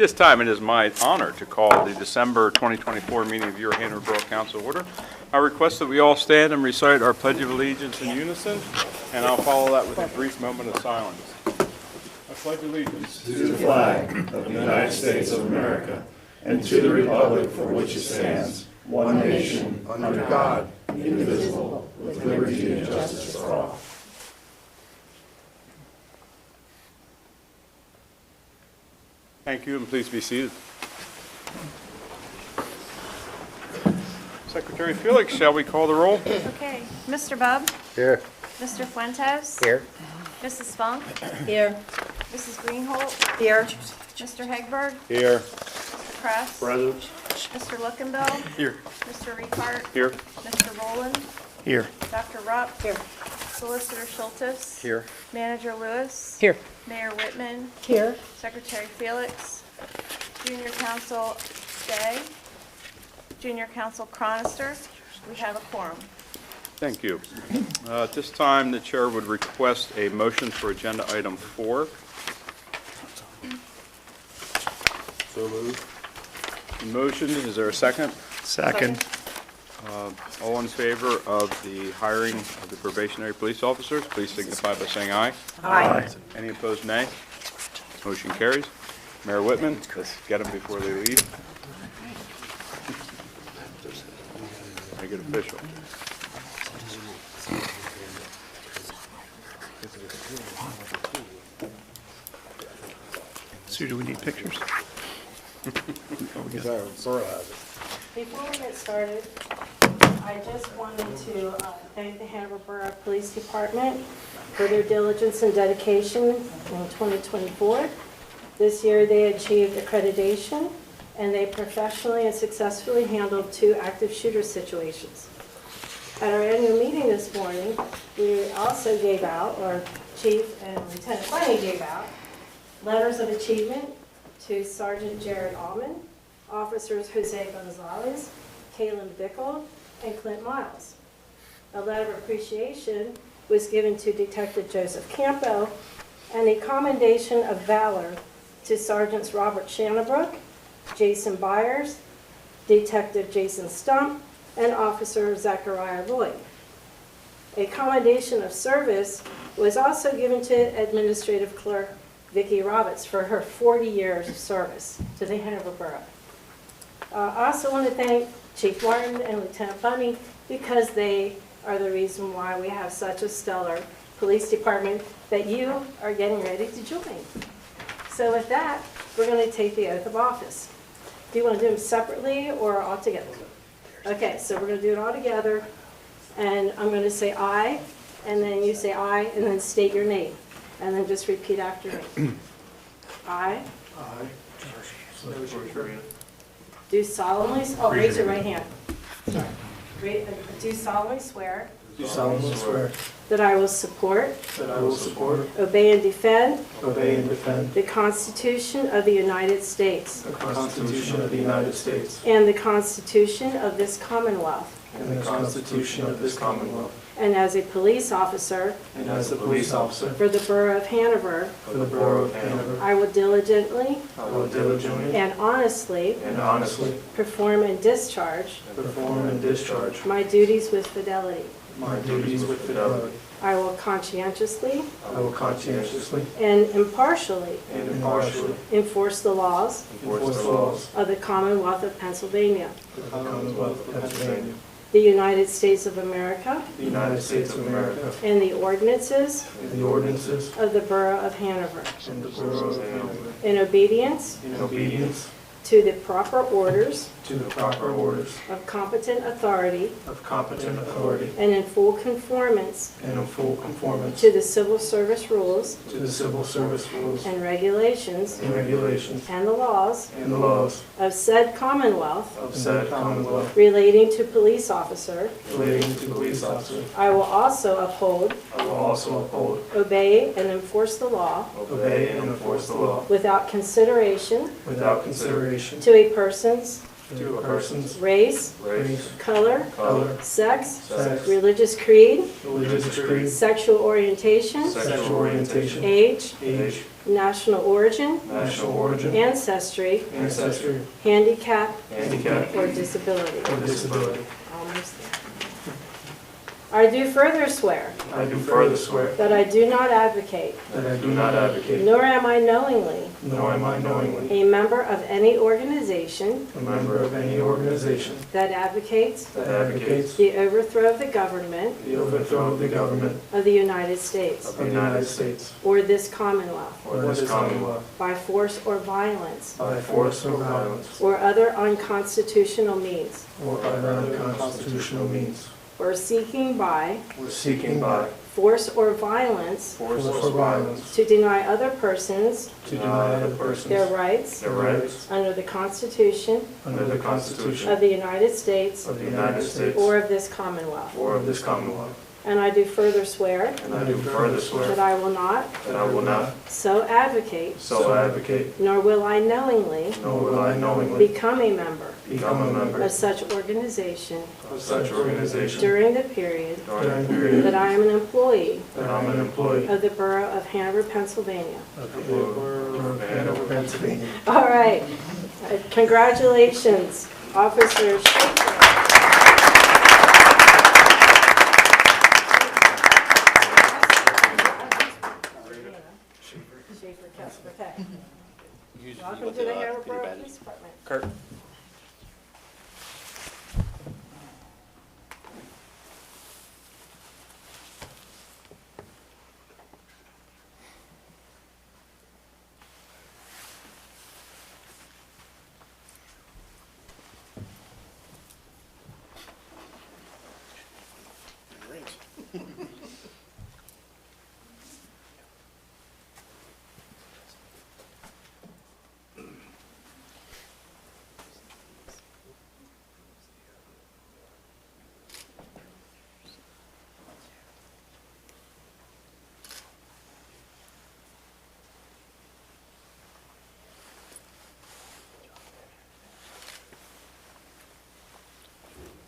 This time, it is my honor to call the December 2024 meeting of your Hanover Borough Council order. I request that we all stand and recite our Pledge of Allegiance in unison, and I'll follow that with a brief moment of silence. I pledge allegiance to the flag of the United States of America and to the republic for which it stands, one nation, under God, indivisible, with liberty and justice for all. Thank you, and please be seated. Secretary Felix, shall we call the roll? Okay, Mr. Bub? Here. Mr. Fuentes? Here. Mrs. Funk? Here. Mrs. Greenholt? Here. Mr. Hegberg? Here. Mr. Kress? Present. Mr. Luckenbill? Here. Mr. Riehart? Here. Mr. Rowland? Here. Dr. Rupp? Here. Solicitor Schultes? Here. Manager Lewis? Here. Mayor Whitman? Here. Secretary Felix? Junior Counsel Day? Junior Counsel Cronister? We have a quorum. Thank you. At this time, the chair would request a motion for agenda item 4. So moved. Motion, is there a second? Second. All in favor of the hiring of the probationary police officers, please signify by saying aye. Aye. Any opposed, nay? Motion carries. Mayor Whitman, let's get them before they leave. Make it official. Sue, do we need pictures? Before we get started, I just wanted to thank the Hanover Borough Police Department for their diligence and dedication in 2024. This year they achieved accreditation and they professionally and successfully handled 2 active shooter situations. At our annual meeting this morning, we also gave out, or Chief and Lieutenant Fleming gave out, letters of achievement to Sergeant Jared Allman, Officers Jose Gonzalez, Kaylin Bickle, and Clint Miles. A letter of appreciation was given to Detective Joseph Campo, and a commendation of valor to Sergeants Robert Shannabrook, Jason Byers, Detective Jason Stump, and Officer Zachariah Lloyd. A commendation of service was also given to Administrative Clerk Vicki Roberts for her 40 years of service to the Hanover Borough. I also want to thank Chief Martin and Lieutenant Bunny because they are the reason why we have such a stellar police department that you are getting ready to join. So with that, we're going to take the oath of office. Do you want to do them separately or all together? Okay, so we're going to do it all together, and I'm going to say aye, and then you say aye, and then state your name, and then just repeat after me. I do solemnly, raise your right hand. Do solemnly swear Do solemnly swear that I will support, obey and defend the Constitution of the United States the Constitution of the United States and the Constitution of this Commonwealth, and the Constitution of this Commonwealth, and as a police officer and as a police officer for the Borough of Hanover, for the Borough of Hanover, I will diligently I will diligently and honestly and honestly perform and discharge perform and discharge my duties with fidelity. my duties with fidelity. I will conscientiously I will conscientiously and impartially and impartially enforce the laws enforce the laws of the Commonwealth of Pennsylvania, of the Commonwealth of Pennsylvania, the United States of America, the United States of America, and the ordinances and the ordinances of the Borough of Hanover, of the Borough of Hanover, in obedience in obedience to the proper orders to the proper orders of competent authority of competent authority and in full conformance and in full conformance to the civil service rules to the civil service rules and regulations and regulations and the laws and the laws of said Commonwealth of said Commonwealth relating to police officer. relating to police officers. I will also uphold, I will also uphold, obey, and enforce the law obey, and enforce the law without consideration without consideration to a person's to a person's race, race, color, color, sex, sex, religious creed, religious creed, sexual orientation, sexual orientation, age, age, national origin, national origin, ancestry, ancestry, handicap, handicap, or disability. or disability. Almost there. I do further swear I do further swear that I do not advocate, that I do not advocate, nor am I knowingly, nor am I knowingly, a member of any organization a member of any organization that advocates that advocates the overthrow of the government the overthrow of the government of the United States of the United States or this Commonwealth or this Commonwealth by force or violence by force or violence or other unconstitutional means, or other unconstitutional means, or seeking by or seeking by force or violence force or violence to deny other persons to deny other their persons rights their rights under the Constitution under the Constitution of the United States of the United States or of this Commonwealth. or of this Commonwealth. And I do further swear And I do further that swear I will not that I will not so advocate, so advocate, nor will I knowingly nor will I knowingly become a member become a member of such organization of such organization during the period during the period that I am an employee that I'm an employee of the Borough of Hanover, Pennsylvania. of the Borough of Hanover, Pennsylvania. All right. Congratulations, Officer Schaefer. Schaefer, Kessler, okay. Welcome to the Hanover Borough Police Department. Kurt.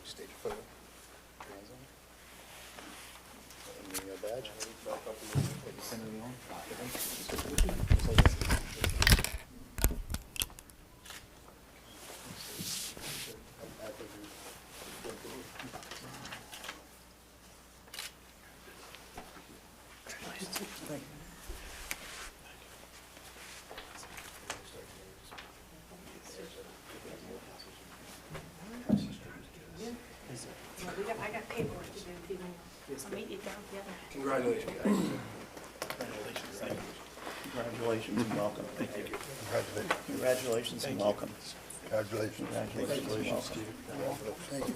State your photo. Hands on. And your badge. Put your center on. I got paperwork to do if you want. I'll meet you down the other. Congratulations, guys. Congratulations and welcome. Thank you. Congratulations and welcome. Congratulations. Congratulations. Thank you.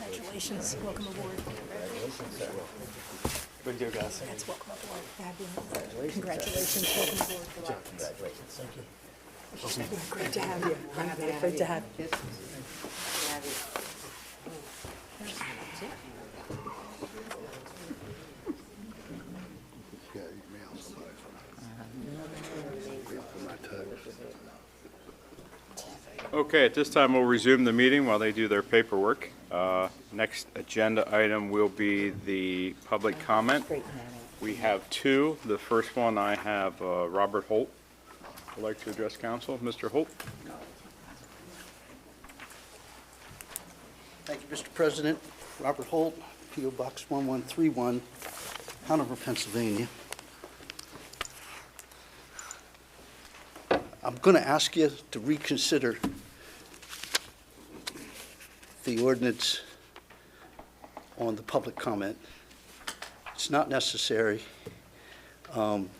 Congratulations, welcome aboard. Good deal, guys. That's welcome aboard. Fabulous. Congratulations, welcome aboard. Congratulations. Thank you. Great to have you. Great to have you. Okay, at this time, we'll resume the meeting while they do their paperwork. Next agenda item will be the public comment. We have two. The first one, I have Robert Holt would like to address council. Mr. Holt? Thank you, Mr. President. Robert Holt, P.O. Box 1131, Hanover, Pennsylvania. I'm going to ask you to reconsider the ordinance on the public comment. It's not necessary, and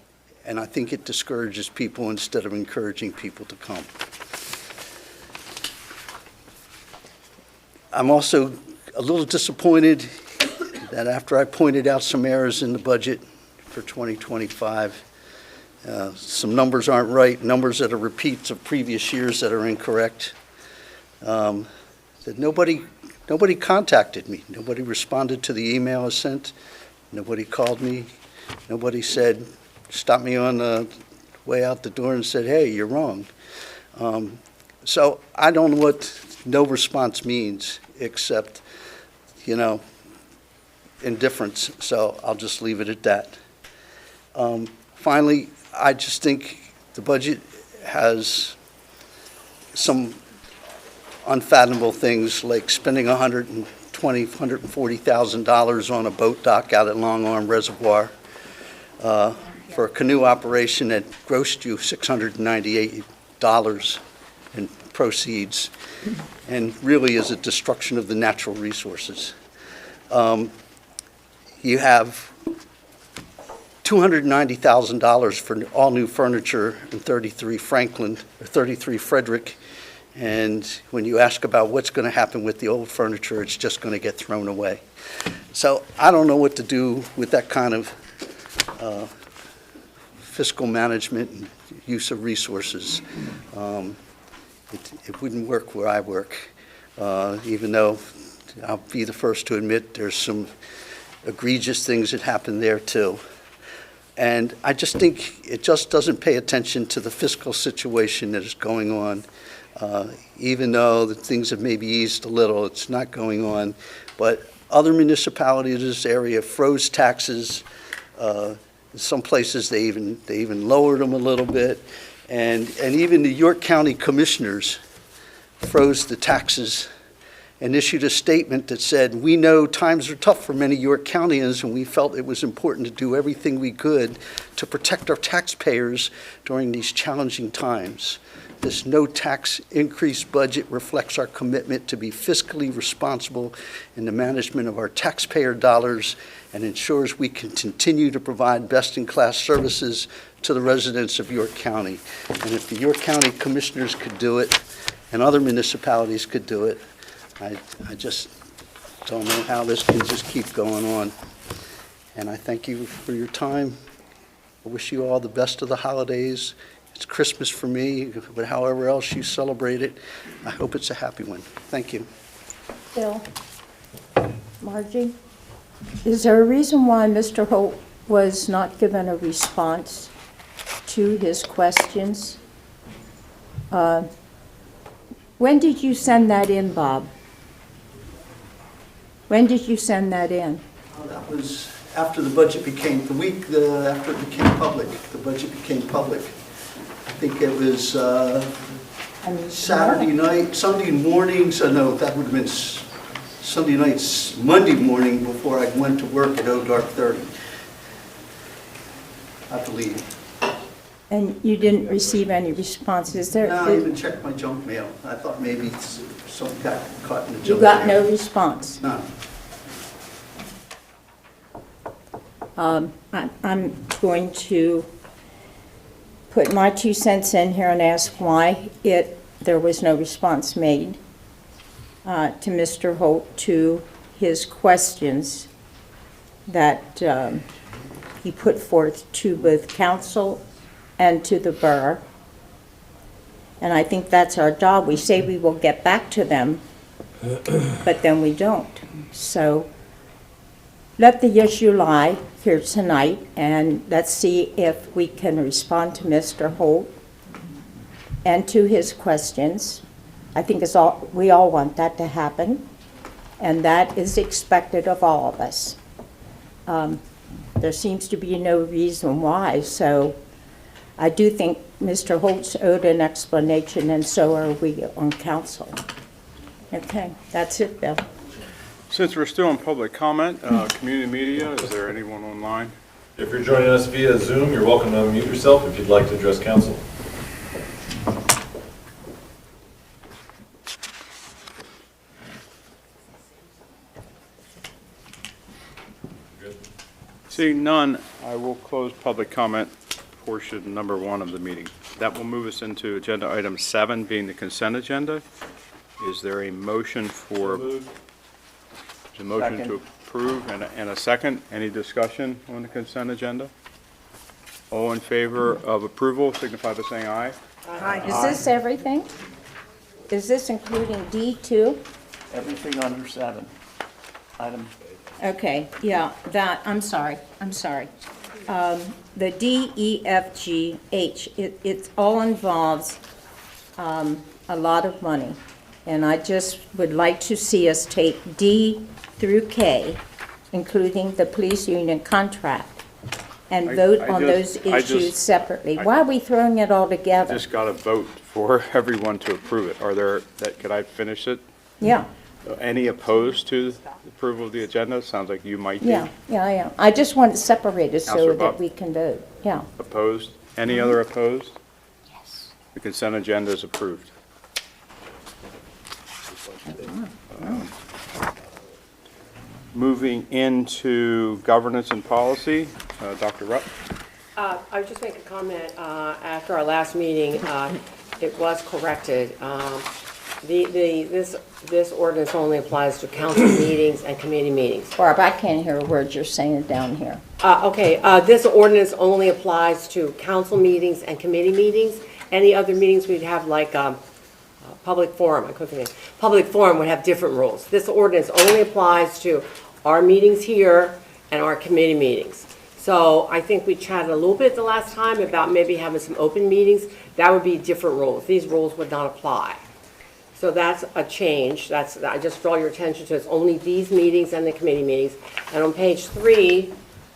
I think it discourages people instead of encouraging people to come. I'm also a little disappointed that after I pointed out some errors in the budget for 2025, some numbers aren't right, numbers that are repeats of previous years that are incorrect, that nobody contacted me. Nobody responded to the email I sent. Nobody called me. Nobody said, stopped me on the way out the door and said, hey, you're wrong. So I don't know what no response means, except, indifference. So I'll just leave it at that. Finally, I just think the budget has some unfathomable things, like spending $140,000 on a boat dock out at Long Arm Reservoir for a canoe operation that grossed you $698 in proceeds, and really is a destruction of the natural resources. You have $290,000 for all new furniture in 33 Frederick, and when you ask about what's going to happen with the old furniture, it's just going to get thrown away. So I don't know what to do with that kind of fiscal management and use of resources. It wouldn't work where I work, even though I'll be the first to admit there's some egregious things that happen there too. And I just think it just doesn't pay attention to the fiscal situation that is going on. Even though the things have maybe eased a little, it's not going on. But other municipalities in this area froze taxes. In some places they even lowered them a little bit. And even the York County Commissioners froze the taxes and issued a statement that said, "We know times are tough for many York Countyans, and we felt it was important to do everything we could to protect our taxpayers during these challenging times. This no tax increase budget reflects our commitment to be fiscally responsible in the management of our taxpayer dollars and ensures we can continue to provide best-in-class services to the residents of York County." And if the York County Commissioners could do it, and other municipalities could do it, I just don't know how this can just keep going on. And I thank you for your time. I wish you all the best of the holidays. It's Christmas for me, but however else you celebrate it, I hope it's a happy one. Thank you. Bill, Margie, is there a reason why Mr. Holt was not given a response to his questions? When did you send that in, Bob? When did you send that in? That was after the budget became, after it became public, the budget became public. I think it was Saturday night, Sunday morning, so no, that would have been Sunday night, Monday morning before I went to work at dark 30, I believe. And you didn't receive any responses there? No, I even checked my junk mail. I thought maybe something got caught in the junk mail. You got no response? No. I'm going to put my 2 cents in here and ask why there was no response made to Mr. Holt to his questions that he put forth to both council and to the borough. And I think that's our job. We say we will get back to them, but then we don't. So let the issue lie here tonight, and let's see if we can respond to Mr. Holt and to his questions. I think we all want that to happen, and that is expected of all of us. There seems to be no reason why, so I do think Mr. Holt's owed an explanation, and so are we on council. Okay, that's it, Bill. Since we're still in public comment, community media, is there anyone online? If you're joining us via Zoom, you're welcome to unmute yourself if you'd like to address council. Good. Seeing none, I will close public comment portion number 1 of the meeting. That will move us into agenda item 7, being the consent agenda. Is there a motion for? A motion to approve and a second. Any discussion on the consent agenda? All in favor of approval signify by saying aye. Aye. Is this everything? Is this including D too? Everything under 7. Item, Okay, yeah, I'm sorry. The D, E, F, G, H, it all involves a lot of money. And I just would like to see us take D through K, including the police union contract, and vote on those I just- issues separately. Why are we throwing it all together? Just got to vote for everyone to approve it. Are there, could I finish it? Yeah, Any opposed to the approval of the agenda? Sounds like you might be. yeah. I just want it separated so Counselor that Bob? we can vote, yeah. Opposed? Any other opposed? Yes. The consent agenda is approved. Moving into governance and policy, Dr. Rupp. I would just make a comment. After our last meeting, it was corrected. This ordinance only applies to council meetings and committee meetings. Barb, I can't hear a word you're saying down here. Okay, this ordinance only applies to council meetings and committee meetings. Any other meetings we'd have, like public forum, public forum would have different rules. This ordinance only applies to our meetings here and our committee meetings. So I think we chatted a little bit the last time about maybe having some open meetings. That would be different rules. These rules would not apply. So that's a change. I just draw your attention to it's only these meetings and the committee meetings. And on page 3,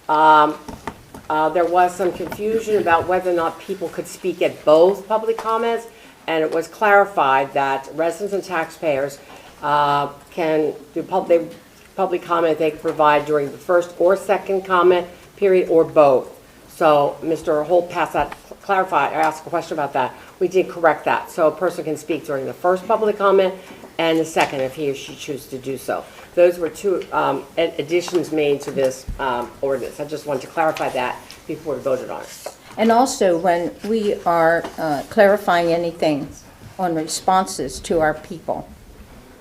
there was some confusion about whether or not people could speak at both public comments. And it was clarified that residents and taxpayers can do public comment they can provide during the first or second comment period or both. So Mr. Holt passed that, clarified, I asked a question about that. We did correct that. So a person can speak during the first public comment and the second if he or she chooses to do so. Those were two additions made to this ordinance. I just wanted to clarify that before we voted on it. And also, when we are clarifying anything on responses to our people,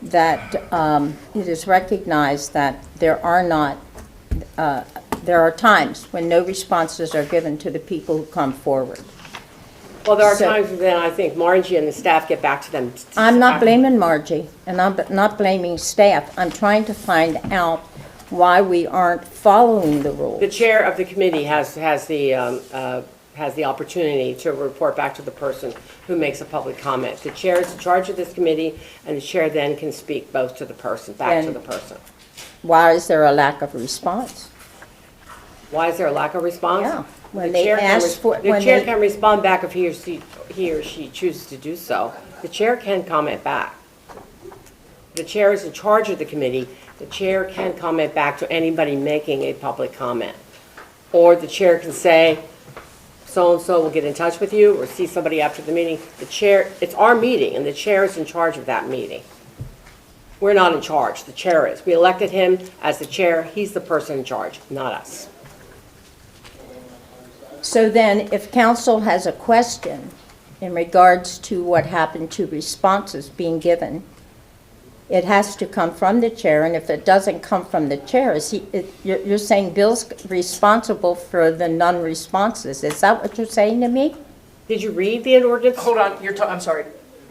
that it is recognized that there are times when no responses are given to the people who come forward. Well, there are So- times when I think Margie and the staff get back to them. I'm not blaming Margie, and I'm not blaming staff. I'm trying to find out why we aren't following the rules. The chair of the committee has the opportunity to report back to the person who makes a public comment. The chair is in charge of this committee, and the chair then can speak both to the person, back to the person. Why is there a lack of response? Why is there a lack of response? Yeah, when The they chair can ask for- The when chair they- can respond back if he or she chooses to do so. The chair can comment back. The chair is in charge of the committee. The chair can comment back to anybody making a public comment. Or the chair can say, so-and-so will get in touch with you, or see somebody after the meeting. The chair, it's our meeting, and the chair is in charge of that meeting. We're not in charge, the chair is. We elected him as the chair, he's the person in charge, not us. So then, if council has a question in regards to what happened to responses being given, it has to come from the chair, and if it doesn't come from the chair, you're saying Bill's responsible for the non-responses. Is that what you're saying to me? Did you read the ordinance? Hold on, I'm sorry.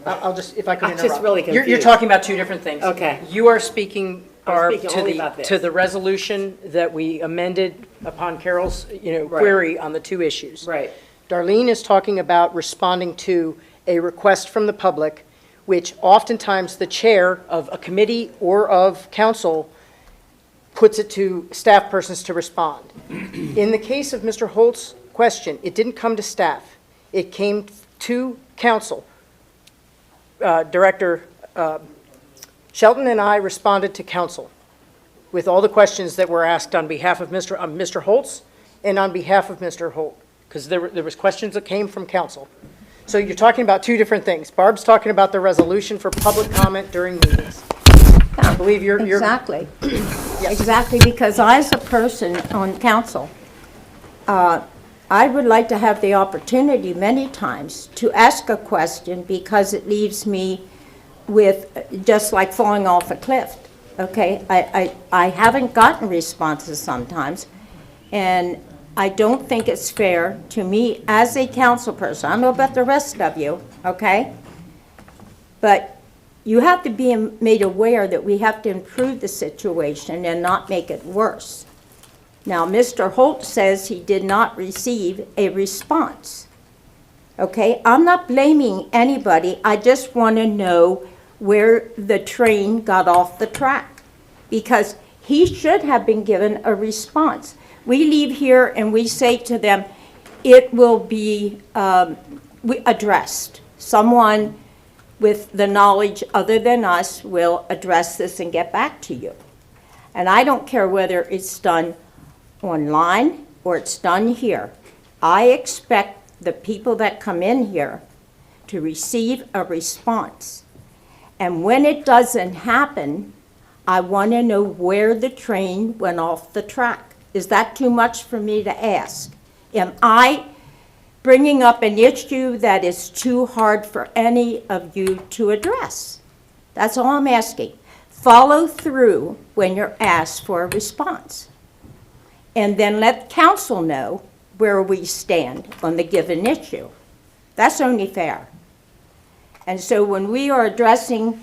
I'll just, if I could I'm interrupt. just really You're confused. talking about two different things. Okay. You are speaking, Barb, speaking only about this. to the resolution that we amended upon Carol's, Right. query on the two issues. Right. Darlene is talking about responding to a request from the public, which oftentimes the chair of a committee or of council puts it to staff persons to respond. In the case of Mr. Holt's question, it didn't come to staff. It came to council. Director Shelton and I responded to council with all the questions that were asked on behalf of Mr. Holt's and on behalf of Mr. Holt, because there was questions that came from council. So you're talking about two different things. Barb's talking about the resolution for public comment during meetings. I believe you're. Exactly. Exactly, because I, as a person on council, I would like to have the opportunity many times to ask a question because it leaves me with just like falling off a cliff, okay? I haven't gotten responses sometimes, and I don't think it's fair to me as a council person. I don't know about the rest of you, okay? But you have to be made aware that we have to improve the situation and not make it worse. Now, Mr. Holt says he did not receive a response. Okay, I'm not blaming anybody, I just want to know where the train got off the track. Because he should have been given a response. We leave here and we say to them, it will be addressed. Someone with the knowledge other than us will address this and get back to you. And I don't care whether it's done online or it's done here. I expect the people that come in here to receive a response. And when it doesn't happen, I want to know where the train went off the track. Is that too much for me to ask? Am I bringing up an issue that is too hard for any of you to address? That's all I'm asking. Follow through when you're asked for a response. And then let council know where we stand on the given issue. That's only fair. And so when we are addressing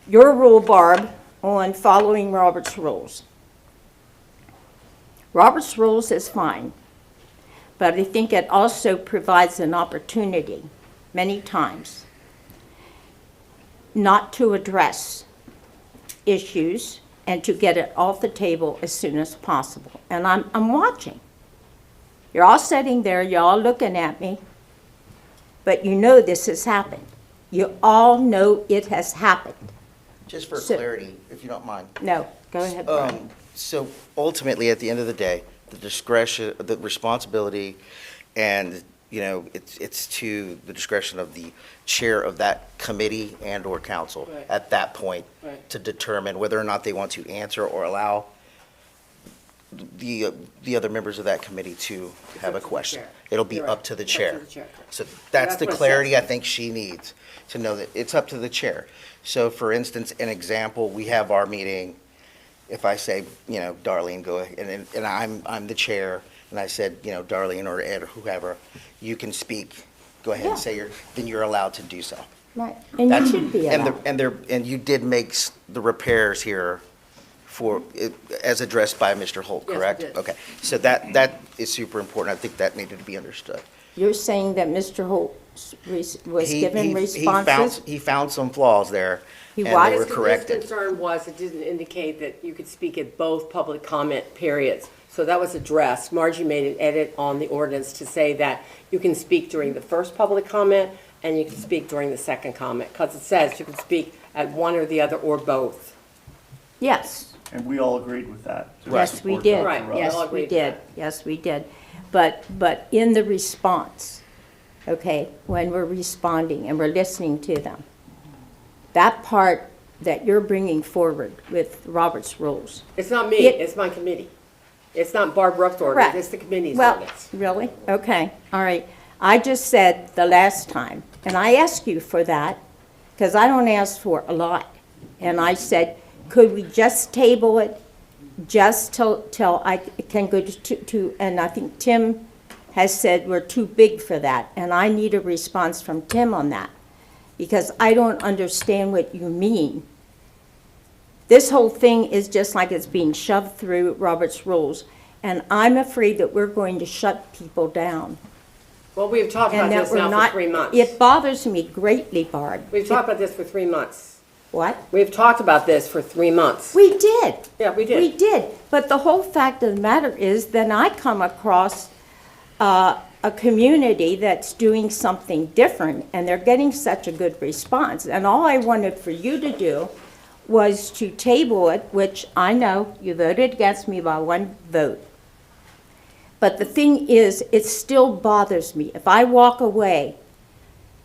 your rule, Barb, on following Robert's rules, Robert's rules is fine, but I think it also provides an opportunity many times not to address issues and to get it off the table as soon as possible. And I'm watching. You're all sitting there, you're all looking at me, but you know this has happened. You all know it has happened. Just for So- clarity, if you don't mind. No, go ahead, Brian. So ultimately, at the end of the day, the discretion, the responsibility, and, you know, it's to the discretion of the chair of that committee and/or council Right. at that point Right. to determine whether or not they want to answer or allow the other members of that committee to have a up to the question. chair. It'll be You're up right. to the It's up chair. to the chair. So that's That's the what it clarity says. I think she needs, to know that it's up to the chair. So for instance, an example, we have our meeting, if I say, you know, Darlene, go ahead, and I'm the chair, and I said, you know, Darlene or Ed or whoever, you can speak, go ahead and Yeah. say then you're allowed to do so. Right, and you That's- should be allowed. And you did make the repairs here as addressed by Mr. Holt, Yes, we correct? did. Okay, so that is super important. I think that needed to be understood. You're saying that Mr. Holt was He- given he- responses? He found some flaws there, He and what? they were His corrected. concern was it didn't indicate that you could speak at both public comment periods. So that was addressed. Margie made an edit on the ordinance to say that you can speak during the first public comment and you can speak during the second comment, because it says you can speak at one or the other or both. Yes, And we all agreed with that. to yes, we support did. Dr. Right, Russ. we all Yes, we agreed with did. that. Yes, we did. But in the response, okay, when we're responding and we're listening to them, that part that you're bringing forward with Robert's rules. It's not me, It- it's my committee. It's not Barb Ruff's ordinance, Correct. it's the committee's Well, ordinance. really? Okay, all right. I just said the last time, and I asked you for that, because I don't ask for a lot. And I said, could we just table it just till I can go to, and I think Tim has said we're too big for that, and I need a response from Tim on that, because I don't understand what you mean. This whole thing is just like it's being shoved through Robert's rules, and I'm afraid that we're going to shut people down. Well, we've talked about And that this we're now not. for 3 months. It bothers me greatly, Barb. We've talked about this for 3 months. What? We've talked about this for 3 months. We did. Yeah, we did. We did. But the whole fact of the matter is, then I come across a community that's doing something different, and they're getting such a good response. And all I wanted for you to do was to table it, which I know you voted against me by 1 vote. But the thing is, it still bothers me. If I walk away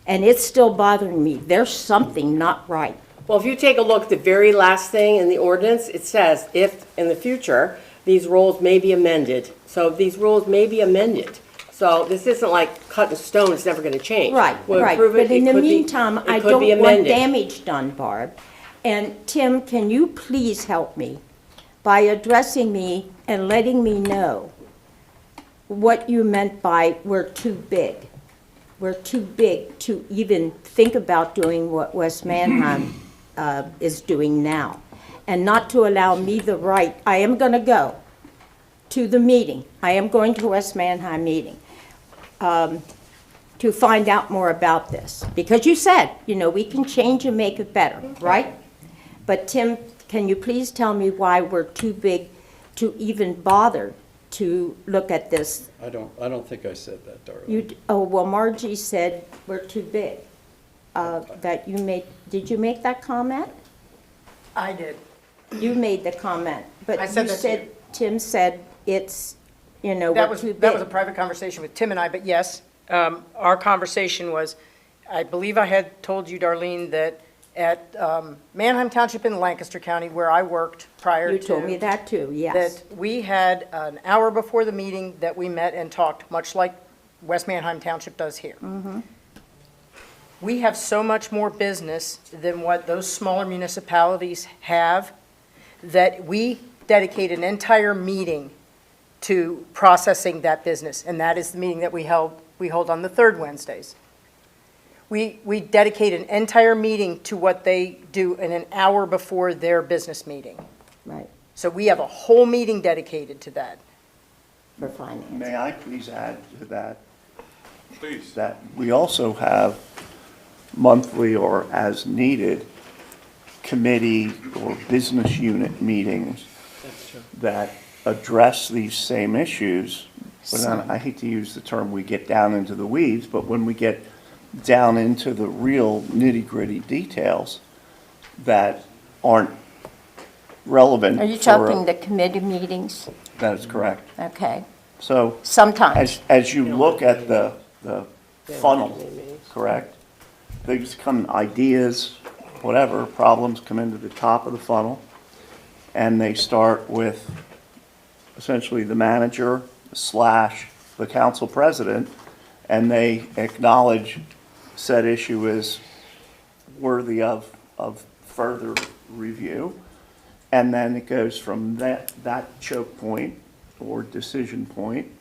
and it's still bothering me, there's something not right. Well, if you take a look at the very last thing in the ordinance, it says, if in the future, these rules may be amended. So these rules may be amended. So this isn't like cut in stone, it's never going to change. Right, We'll right. approve it, But in it the could be- meantime, it I could don't be want amended. damage done, Barb. And Tim, can you please help me by addressing me and letting me know what you meant by we're too big? We're too big to even think about doing what West Manheim is doing now. And not to allow me the right, I am going to go to the meeting. I am going to West Manheim meeting. To to find out more about this? Because you said, we can change and make it better, right? But Tim, can you please tell me why we're too big to even bother to look at this? I don't think I said that, Darlene. Well, Margie said we're too big. Did you make that comment? I did. You made the comment, but I said you that to said, Tim said it's, That we're was, too big. that was a private conversation with Tim and I, but yes, our conversation was, I believe I had told you, Darlene, that at Manheim Township in Lancaster County, where I worked prior to. You told me that too, yes. That we had an hour before the meeting that we met and talked, much like West Manheim Township does here. Mm-hmm. We have so much more business than what those smaller municipalities have, that we dedicate an entire meeting to processing that business, and that is the meeting that we hold on the third Wednesdays. We dedicate an entire meeting to what they do in an hour before their business meeting. Right, So we have a whole meeting dedicated to that. for finance. May I please add to that, Please. that we also have monthly or as needed committee or business unit meetings that address these same issues. But then, I hate to use the term, we get down into the weeds, but when we get down into the real nitty-gritty details that aren't relevant. Are you for talking the committee meetings? That is correct. Okay, So sometimes. as you look at the funnel, correct? Things come, ideas, whatever, problems come into the top of the funnel, and they start with essentially the manager / the council president, and they acknowledge said issue is worthy of further review. And then it goes from that choke point or decision point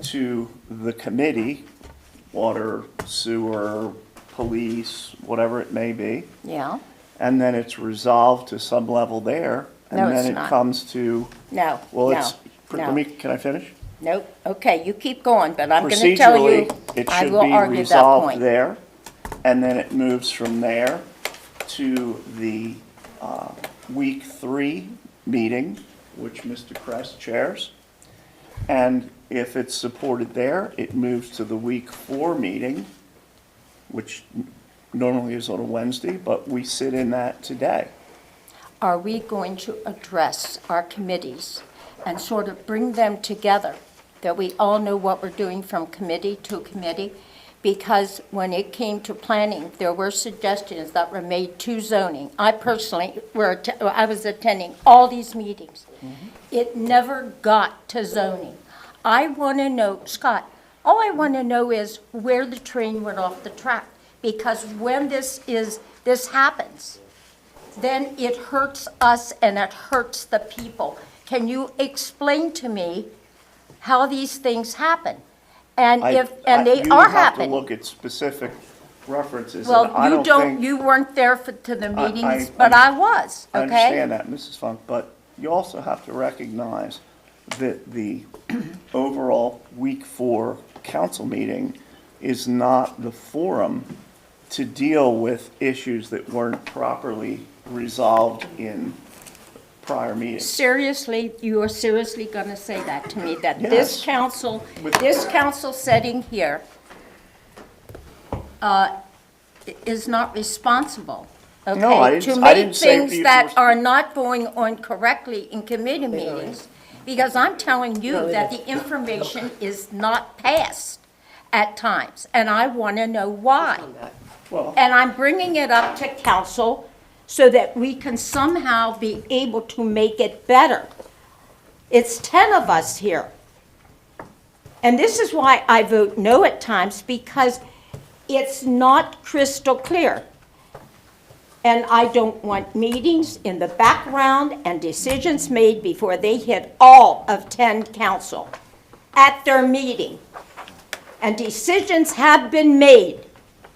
to the committee, water, sewer, police, whatever it may be. Yeah, And then it's resolved to some level there. No, And it's then not. it comes to, no, well, no, it's, let no. me, can I finish? Nope, okay, you keep going, but I'm going to tell you, Procedurally, it I should will be argue that resolved point. there, and then it moves from there to the week 3 meeting, which Mr. Kress chairs. And if it's supported there, it moves to the week 4 meeting, which normally is on a Wednesday, but we sit in that today. Are we going to address our committees and sort of bring them together, that we all know what we're doing from committee to committee? Because when it came to planning, there were suggestions that were made to zoning. I personally, I was attending all these meetings. It never got to zoning. I want to know, Scott, all I want to know is where the train went off the track. Because when this happens, then it hurts us and it hurts the people. Can you explain to me how these things happen? And they are You have happening. to look at specific references, and Well, I don't think. you weren't there to the meetings, I- but I was, I okay? understand that, Mrs. Funk, but you also have to recognize that the overall week 4 council meeting is not the forum to deal with issues that weren't properly resolved in prior meetings. Seriously, you are seriously going to say that to me, that this Yes. council setting here is not responsible, okay? No, I To didn't make say things you that were- are not going on correctly in committee meetings, because I'm telling you that the information is not passed at times, and I want to know why. Well, And I'm bringing it up to council so that we can somehow be able to make it better. It's 10 of us here. And this is why I vote no at times, because it's not crystal clear. And I don't want meetings in the background and decisions made before they hit all of 10 council at their meeting. And decisions have been made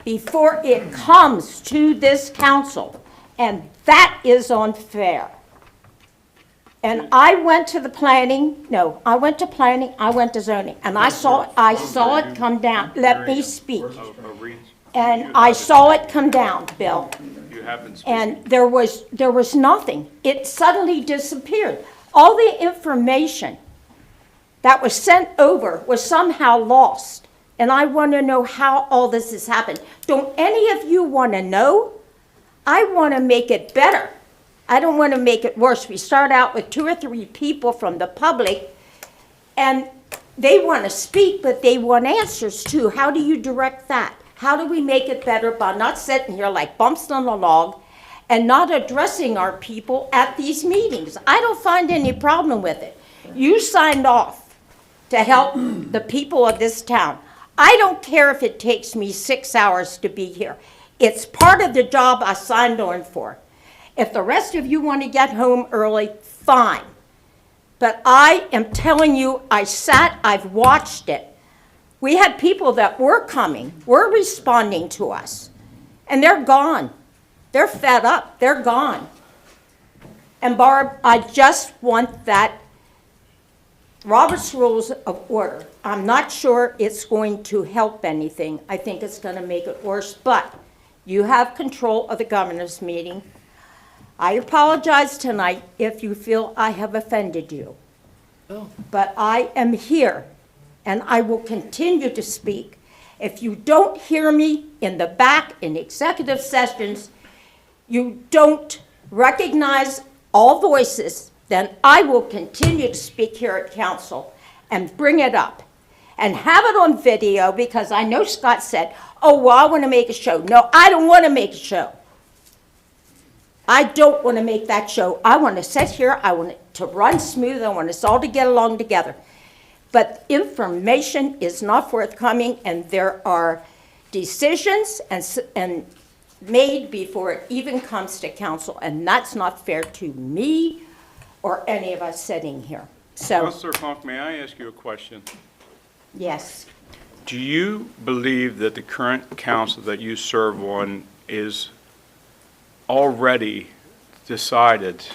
before it comes to this council, and that is unfair. And I went to the planning, no, I went to planning, I went to zoning, and I saw it come down. Let me speak. And I saw it come down, Bill. You have been speaking. And there was nothing. It suddenly disappeared. All the information that was sent over was somehow lost. And I want to know how all this has happened. Don't any of you want to know? I want to make it better. I don't want to make it worse. We start out with 2 or 3 people from the public, and they want to speak, but they want answers too. How do you direct that? How do we make it better by not sitting here like bumps on a log and not addressing our people at these meetings? I don't find any problem with it. You signed off to help the people of this town. I don't care if it takes me 6 hours to be here. It's part of the job I signed on for. If the rest of you want to get home early, fine. But I am telling you, I've watched it. We had people that were coming, were responding to us, and they're gone. They're fed up, they're gone. And Barb, I just want that Robert's Rules of Order. I'm not sure it's going to help anything. I think it's going to make it worse, but you have control of the governor's meeting. I apologize tonight if you feel I have offended you. But I am here, and I will continue to speak. If you don't hear me in the back in executive sessions, you don't recognize all voices, then I will continue to speak here at council and bring it up and have it on video, because I know Scott said, oh, well, I want to make a show. No, I don't want to make a show. I don't want to make that show. I want to sit here. I want it to run smooth. I want us all to get along together. But information is not forthcoming, and there are decisions and made before it even comes to council, and that's not fair to me or any of us sitting here. So, Councilor Funk, may I ask you a question? yes. Do you believe that the current council that you serve on is already decided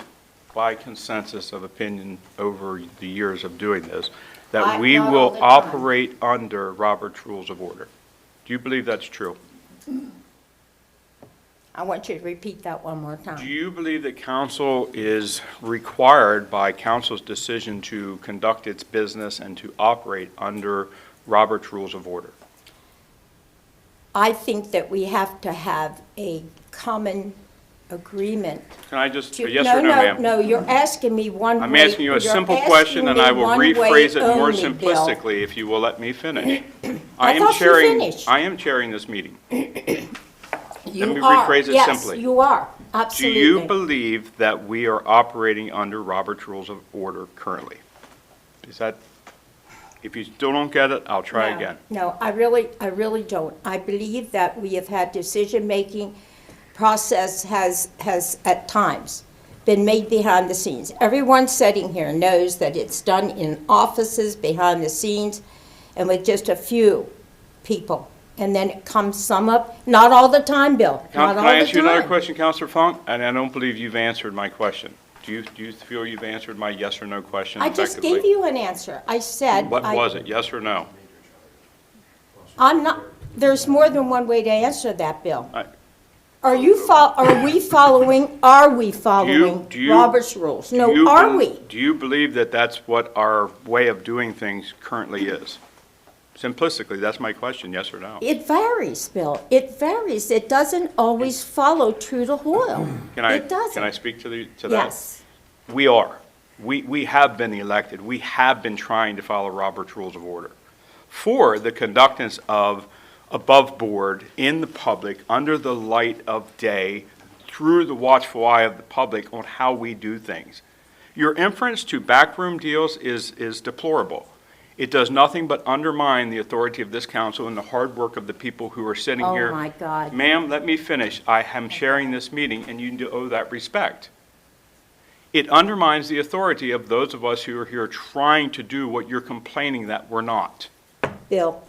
by consensus of opinion over the years of doing this, that we Not all will the time. operate under Robert's Rules of Order? Do you believe that's true? I want you to repeat that one more Do time. you believe that council is required by council's decision to conduct its business and to operate under Robert's Rules of Order? I think that we have to have a common agreement. Can I just, to- yes or no, ma'am? No, you're asking me one way. I'm asking you a you're simple asking question, and me I will one way rephrase it more only, Bill. simplistically if you will let me finish. I thought you finished. I am chairing this meeting. You Let me are. rephrase it Yes, simply. you are, Do absolutely. you believe that we are operating under Robert's Rules of Order currently? Is that, if you still don't get it, I'll try No, again. No, I really don't. I believe that we have had decision-making process has at times been made behind the scenes. Everyone sitting here knows that it's done in offices behind the scenes and with just a few people. And then it comes some up, not all the time, Bill, not all the time. Can I ask you another question, Counselor Funk? And I don't believe you've answered my question. Do you feel you've answered my yes or no question I just effectively? gave you an answer. I said. What was it, yes or no? I'm not, there's more than one way to answer that, Bill. I- Are we following do you- Robert's rules? Do you No, are bel- we? Do you believe that that's what our way of doing things currently is? Simplistically, that's my question, yes or no? It varies, Bill. It varies. It doesn't always follow true to oil. Can I, It doesn't. can I speak to that? Yes. We are. We have been elected. We have been trying to follow Robert's Rules of Order for the conductance of above board, in the public, under the light of day, through the watchful eye of the public on how we do things. Your inference to backroom deals is deplorable. It does nothing but undermine the authority of this council and the hard work of the people who are sitting here. Oh, my God. Ma'am, let me finish. I am chairing this meeting, and you owe that respect. It undermines the authority of those of us who are here trying to do what you're complaining that we're not. Bill,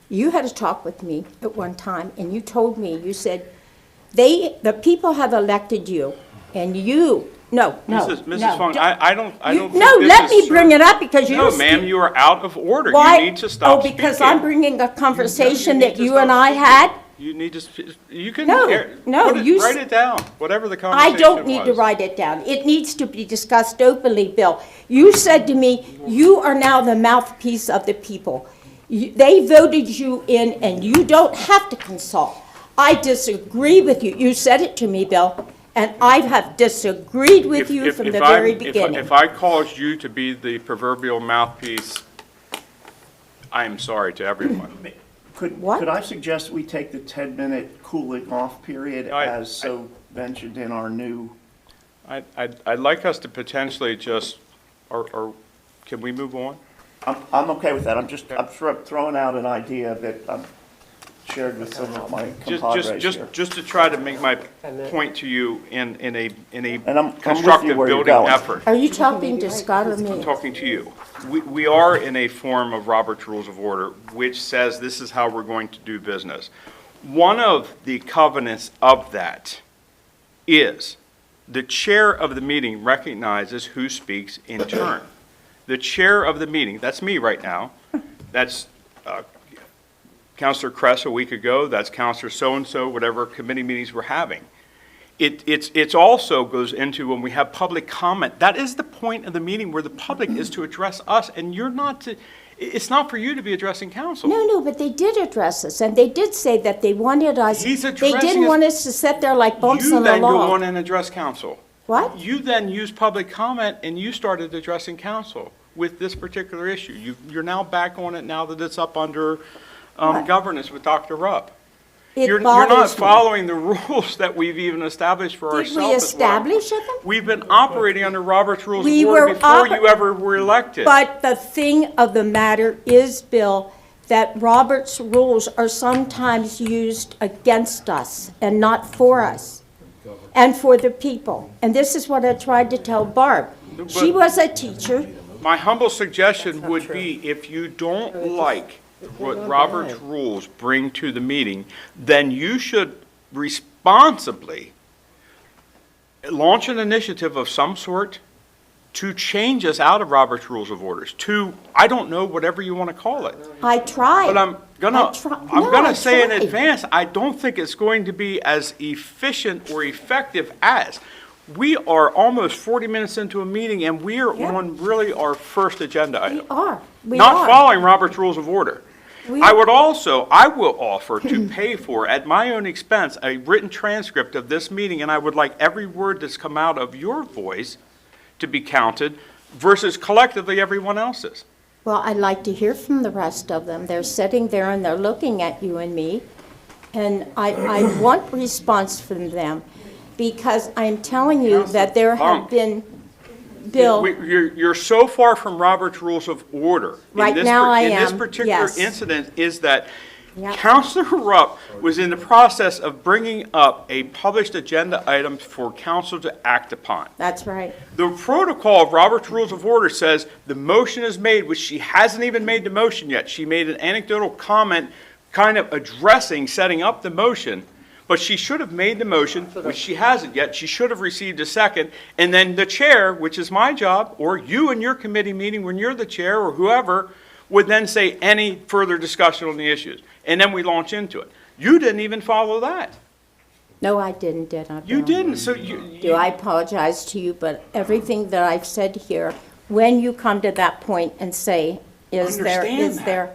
you had a talk with me at one time, and you told me, you said, the people have elected you, and you no. Mrs. Fung, I don't think No, this let is me bring it up because you're. No, ma'am, you are out of order. Why? You need to stop Oh, speaking. because I'm bringing a conversation need that to you stop and I speaking. had? You need to, you can. No, no, write it down, whatever the I conversation was. don't need to write it down. It needs to be discussed openly, Bill. You said to me, you are now the mouthpiece of the people. They voted you in and you don't have to consult. I disagree with you. You said it to me, Bill, and I have disagreed with you from the very beginning. If I caused you to be the proverbial mouthpiece, I am sorry to everyone. What? Could I suggest we take the 10-minute cooling off period as so mentioned in our new? I'd like us to potentially just, or can we move on? I'm okay with that. I'm throwing out an idea that I've shared with some of my compadres here. Just to try to make my point to you in a And I'm with you constructive where you're building going. effort. Are you talking to Scott or I'm me? talking to you. We are in a form of Robert's Rules of Order, which says this is how we're going to do business. One of the covenants of that is the chair of the meeting recognizes who speaks in turn. The chair of the meeting, that's me right now, that's Councilor Kress a week ago, that's Councilor so-and-so, whatever committee meetings we're having. It's also goes into when we have public comment. That is the point of the meeting where the public is to address us, and you're not to, it's not for you to be addressing council. No, but they did address us, and they did say that they wanted us, He's they addressing didn't us. want us to sit there like bumps You on a then go on log. and address council. What? You then used public comment and you started addressing council with this particular issue. You're now back on it now that it's up under What? governance with Dr. Rupp. It You're not bothers me. following the rules that we've even established for Did ourselves. we as well. establish them? We've been operating under Robert's Rules We of Order were before you ever were elected. But the thing of the matter is, Bill, that Robert's rules are sometimes used against us and not for us and for the people. And this is what I tried to tell Barb. She was a teacher. My humble suggestion would be, if you don't like what Robert's rules bring to the meeting, then you should responsibly launch an initiative of some sort to change us out of Robert's Rules of Orders, to, I don't know, whatever you want to call it. I tried. But I'm gonna I say in tried. advance, I don't think it's going to be as efficient or effective as. We are almost 40 minutes into a meeting, and we are Yeah. on really our first agenda item. We Not are. following Robert's Rules of Order. We- I will offer to pay for, at my own expense, a written transcript of this meeting, and I would like every word that's come out of your voice to be counted versus collectively everyone else's. Well, I'd like to hear from the rest of them. They're sitting there and they're looking at you and me. And I want response from them because I'm telling you that there have been, Bill, You're so far from Robert's Rules of Order. Right now I In this am, particular yes. incident is that Yep. Councilor Rupp was in the process of bringing up a published agenda item for council to act upon. that's right. The protocol of Robert's Rules of Order says the motion is made, which she hasn't even made the motion yet. She made an anecdotal comment kind of addressing, setting up the motion, but she should have made the motion, which she hasn't yet. She should have received a second, and then the chair, which is my job, or you in your committee meeting when you're the chair or whoever, would then say any further discussion on the issues. And then we launch into it. You didn't even follow that. No, I didn't, did I? You Bill? didn't, so you. Do I apologize to you, but everything that I've said here, when you come to that point and say,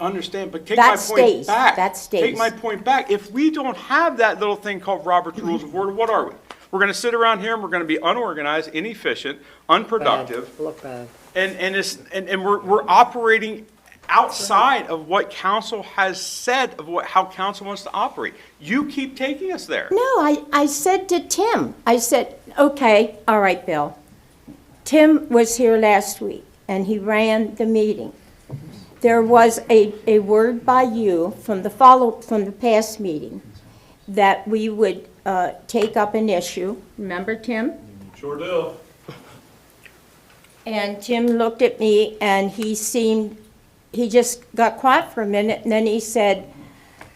Understand, but take That my stays, point back. that stays. Take my point back. If we don't have that little thing called Robert's Rules of Order, what are we? We're gonna sit around here and we're gonna be unorganized, inefficient, unproductive, Look bad. and we're operating outside of what council has said of how council wants to operate. You keep taking us there. No, I said to Tim, I said, okay, all right, Bill. Tim was here last week, and he ran the meeting. There was a word by you from the past meeting that we would take up an issue. Remember, Tim? Sure do. And Tim looked at me, and he just got quiet for a minute, and then he said,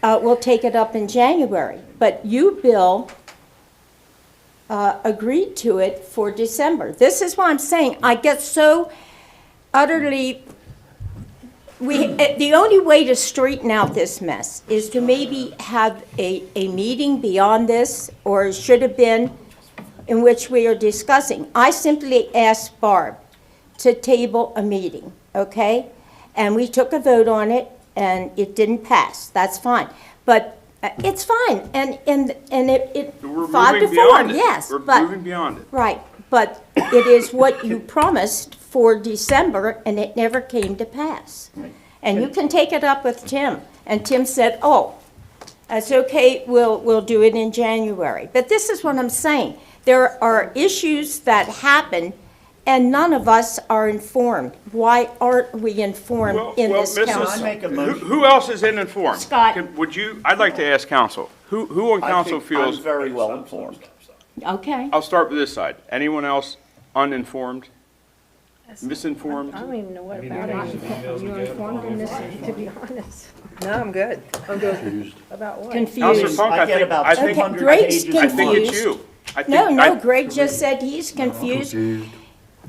we'll take it up in January. But you, Bill, agreed to it for December. This is why I'm saying I get so utterly, the only way to straighten out this mess is to maybe have a meeting beyond this, or it should have been, in which we are discussing. I simply asked Barb to table a meeting, okay? And we took a vote on it, and it didn't pass. That's fine. But it's fine, and it We're 5 to moving 4, beyond it. yes. We're but moving beyond it. Right, but it is what you promised for December, and it never came to pass. And you can take it up with Tim. And Tim said, oh, that's okay, we'll do it in January. But this is what I'm saying. There are issues that happen, and none of us are informed. Why aren't we informed in this Mrs. council? I make a motion? Who else is uninformed? Scott. I'd like to ask council, who on council I think feels, I'm very well informed. Okay. I'll start with this side. Anyone else uninformed? Misinformed? I don't even know what about it. You're informed in this, to be honest. No, I'm good. About what? Counselor Confused. Funk, I get about I think, 200 Greg's pages. I think it's confused. you. I think- No, I- Greg just said he's confused.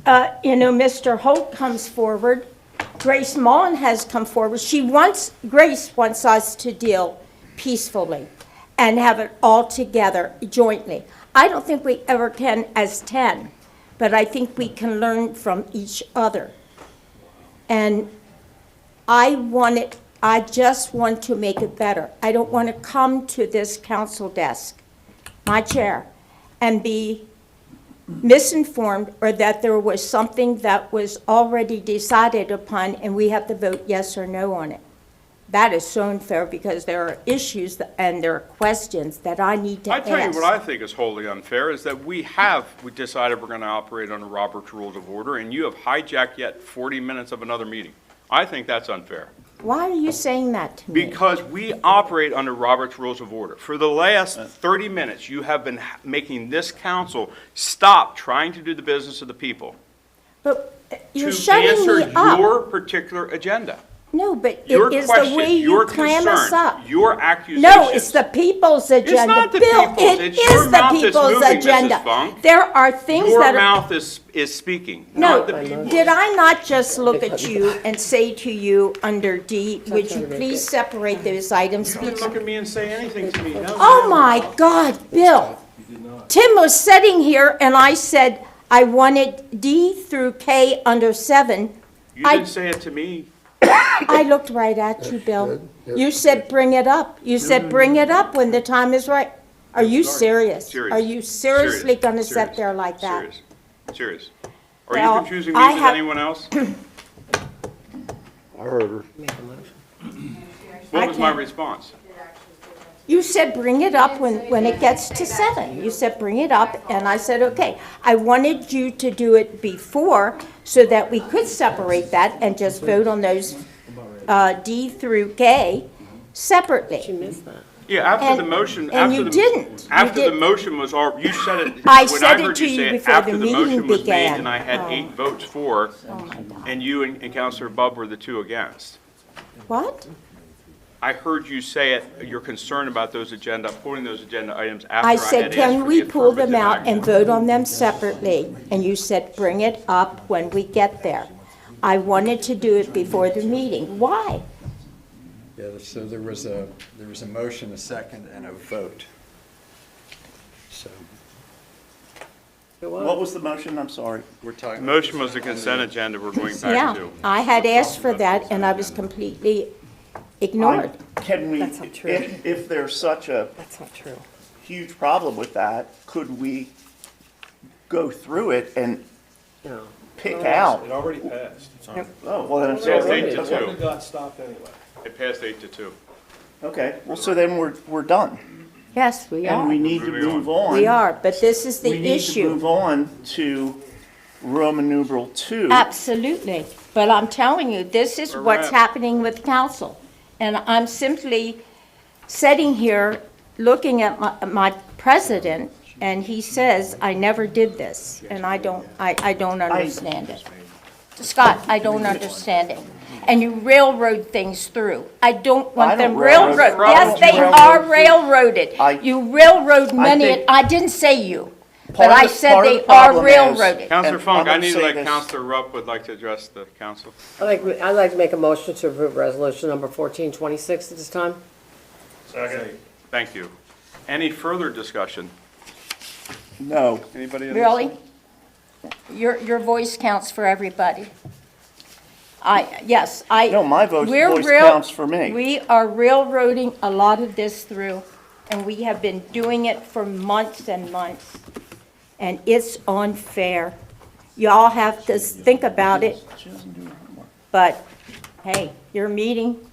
Mr. Holt comes forward. Grace Mullen has come forward. Grace wants us to deal peacefully and have it all together jointly. I don't think we ever can as 10, but I think we can learn from each other. And I just want to make it better. I don't want to come to this council desk, my chair, and be misinformed, or that there was something that was already decided upon and we have to vote yes or no on it. That is so unfair, because there are issues and there are questions that I need to I ask. tell you what I think is wholly unfair is that we decided we're going to operate under Robert's Rules of Order, and you have hijacked yet 40 minutes of another meeting. I think that's unfair. Why are you saying that to me? Because we operate under Robert's Rules of Order. For the last 30 minutes, you have been making this council stop trying to do the business of the people But you're to shutting answer me up. your particular agenda. No, but Your it is question, the way your you clam us concern, up. your accusations. No, it's the people's agenda. not the Bill, people's. it It's is your the mouth that's people's moving, Mrs. agenda. Funk. There are things Your that are. mouth is speaking, No, not the people. did I not just look at you and say to you under D, would you please separate those items? You didn't look at me and say anything to me, no. Oh, my God, Bill. Tim was sitting here and I said I wanted D through K under 7. You didn't say it to me. I looked right at you, Bill. You said bring it up. You said bring it up when the time is right. Are you serious? Serious. Are you seriously Serious. going to sit Serious. there like that? Serious. Serious. Are Well, you confusing me I with have- anyone else? I heard her. What was my can't- response? You said bring it up when it gets to 7. You said bring it up, and I said, okay. I wanted you to do it before so that we could separate that and just vote on those D through K separately. Yeah, after And- the motion. and after you the- didn't. You After the didn't. motion was, you said it. I when said it heard to you say it, before after the meeting motion was made began. and I had Oh. 8 votes for, Oh, my God. and you and Councilor Bub were the 2 against. What? I heard you say it, you're concerned about those pulling those agenda items after I I said, had asked can for we the pull them affirmative out action. and vote on them separately? And you said, bring it up when we get there. I wanted to do it before the meeting. Why? Yeah, so there was a motion, a second, and a vote. So, What was the motion? I'm sorry. we're The talking. motion was the consent agenda we're going back Yeah, to. I had asked for that, and I was completely ignored. Can we, That's not true. if there's such a That's not true. huge problem with that, could we go through it and pick out? It already passed. Oh, well, then it's It passed already, 8 to 2. okay. got stopped anyway. It passed 8 to 2. Okay, well, so then we're done. Yes, we And we are. need to Moving on. move on. We are, but this is the We need to move issue. on to Roman numeral 2. Absolutely. But I'm telling you, this is We're what's wrapped. happening with council. And I'm simply sitting here looking at my president, and he says, I never did this. And I don't understand it. Scott, I don't understand it. And you railroad things through. I don't I want don't them railroad. railroaded. I Yes, don't they railroad. are railroaded. I- You railroad many, think- I didn't say you. But I said they are railroaded. Counselor And Funk, I'm I gonna need to say let this. Counselor Rupp would like to address the council. I'd like to make a motion to approve resolution number 1426 at this time. Thank you. Any further discussion? No. Anybody? in this- Really? Your voice counts for everybody. Yes, No, my voice we're counts for me. We are railroading a lot of this through, and we have been doing it for months and months. And it's unfair. Y'all have to think about it, but hey, your meeting.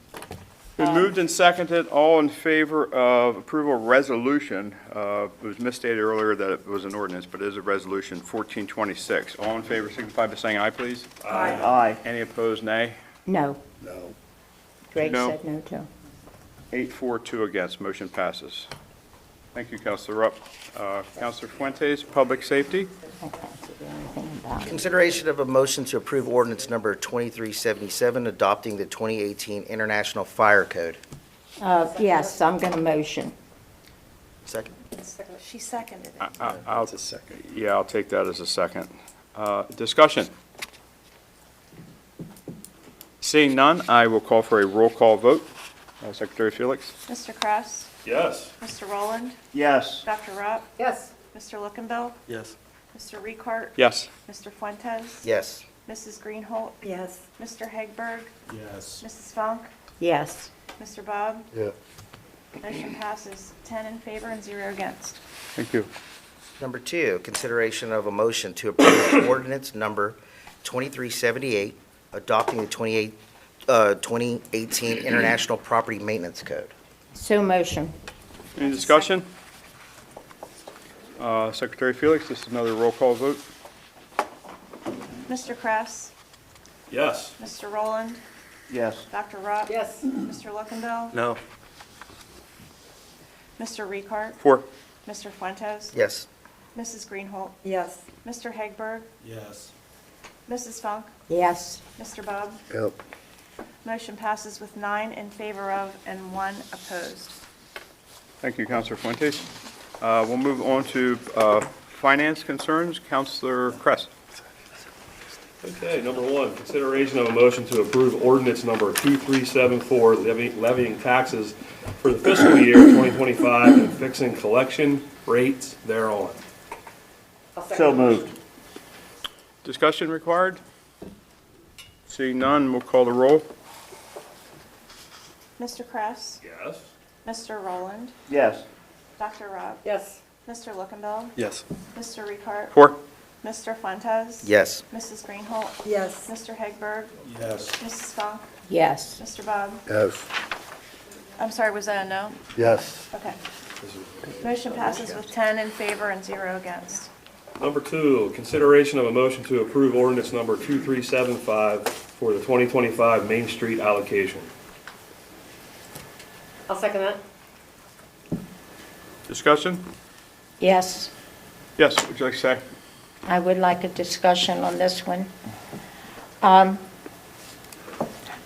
Been moved and seconded. All in favor of approval of resolution. It was misstated earlier that it was an ordinance, but it is a resolution, 1426. All in favor signify by saying aye, please. Aye. Any opposed, nay? No. No. Greg No. said no too. 8-4-2 against, motion passes. Thank you, Counselor Rupp. Counselor Fuentes, Public Safety. I can't do anything about it. Consideration of a motion to approve ordinance number 2377, adopting the 2018 International Fire Code. Yes, I'm going to motion. Second. She seconded it. I'll take that as a second. Discussion. Seeing none, I will call for a roll call vote. Secretary Felix? Mr. Kress? Yes. Mr. Rowland? Yes. Dr. Rupp? Yes. Mr. Lookenbill? Yes. Mr. Ricart? Yes. Mr. Fuentes? Yes. Mrs. Greenholt? Yes. Mr. Hegberg? Yes. Mrs. Funk? Yes. Mr. Bob? Yeah. Motion passes 10 in favor and 0 against. Thank you. Number 2, consideration of a motion to approve ordinance number 2378, adopting the 2018 International Property Maintenance Code. So motion. Any discussion? Secretary Felix, this is another roll call vote. Mr. Kress? Yes. Mr. Rowland? Yes. Dr. Rupp? Yes. Mr. Lookenbill? No. Mr. Ricart? 4. Mr. Fuentes? Yes. Mrs. Greenholt? Yes. Mr. Hegberg? Yes. Mrs. Funk? Yes. Mr. Bob? Yep. Motion passes with 9 in favor of and 1 opposed. Thank you, Counselor Fuentes. We'll move on to finance concerns. Counselor Kress. Okay, number 1, consideration of a motion to approve ordinance number 2374, levying taxes for the fiscal year 2025 and fixing collection rates thereon. So moved. Discussion required? Seeing none, we'll call the roll. Mr. Kress? Yes. Mr. Rowland? Yes. Dr. Rupp? Yes. Mr. Lookenbill? Yes. Mr. Ricart? 4. Mr. Fuentes? Yes. Mrs. Greenholt? Yes. Mr. Hegberg? Yes. Mrs. Funk? Yes. Mr. Bob? Yes. I'm sorry, was that a no? Yes. Okay. Motion passes with 10 in favor and 0 against. Number 2, consideration of a motion to approve ordinance number 2375 for the 2025 Main Street allocation. I'll second that. Discussion? Yes. Yes, would you like to say? I would like a discussion on this one.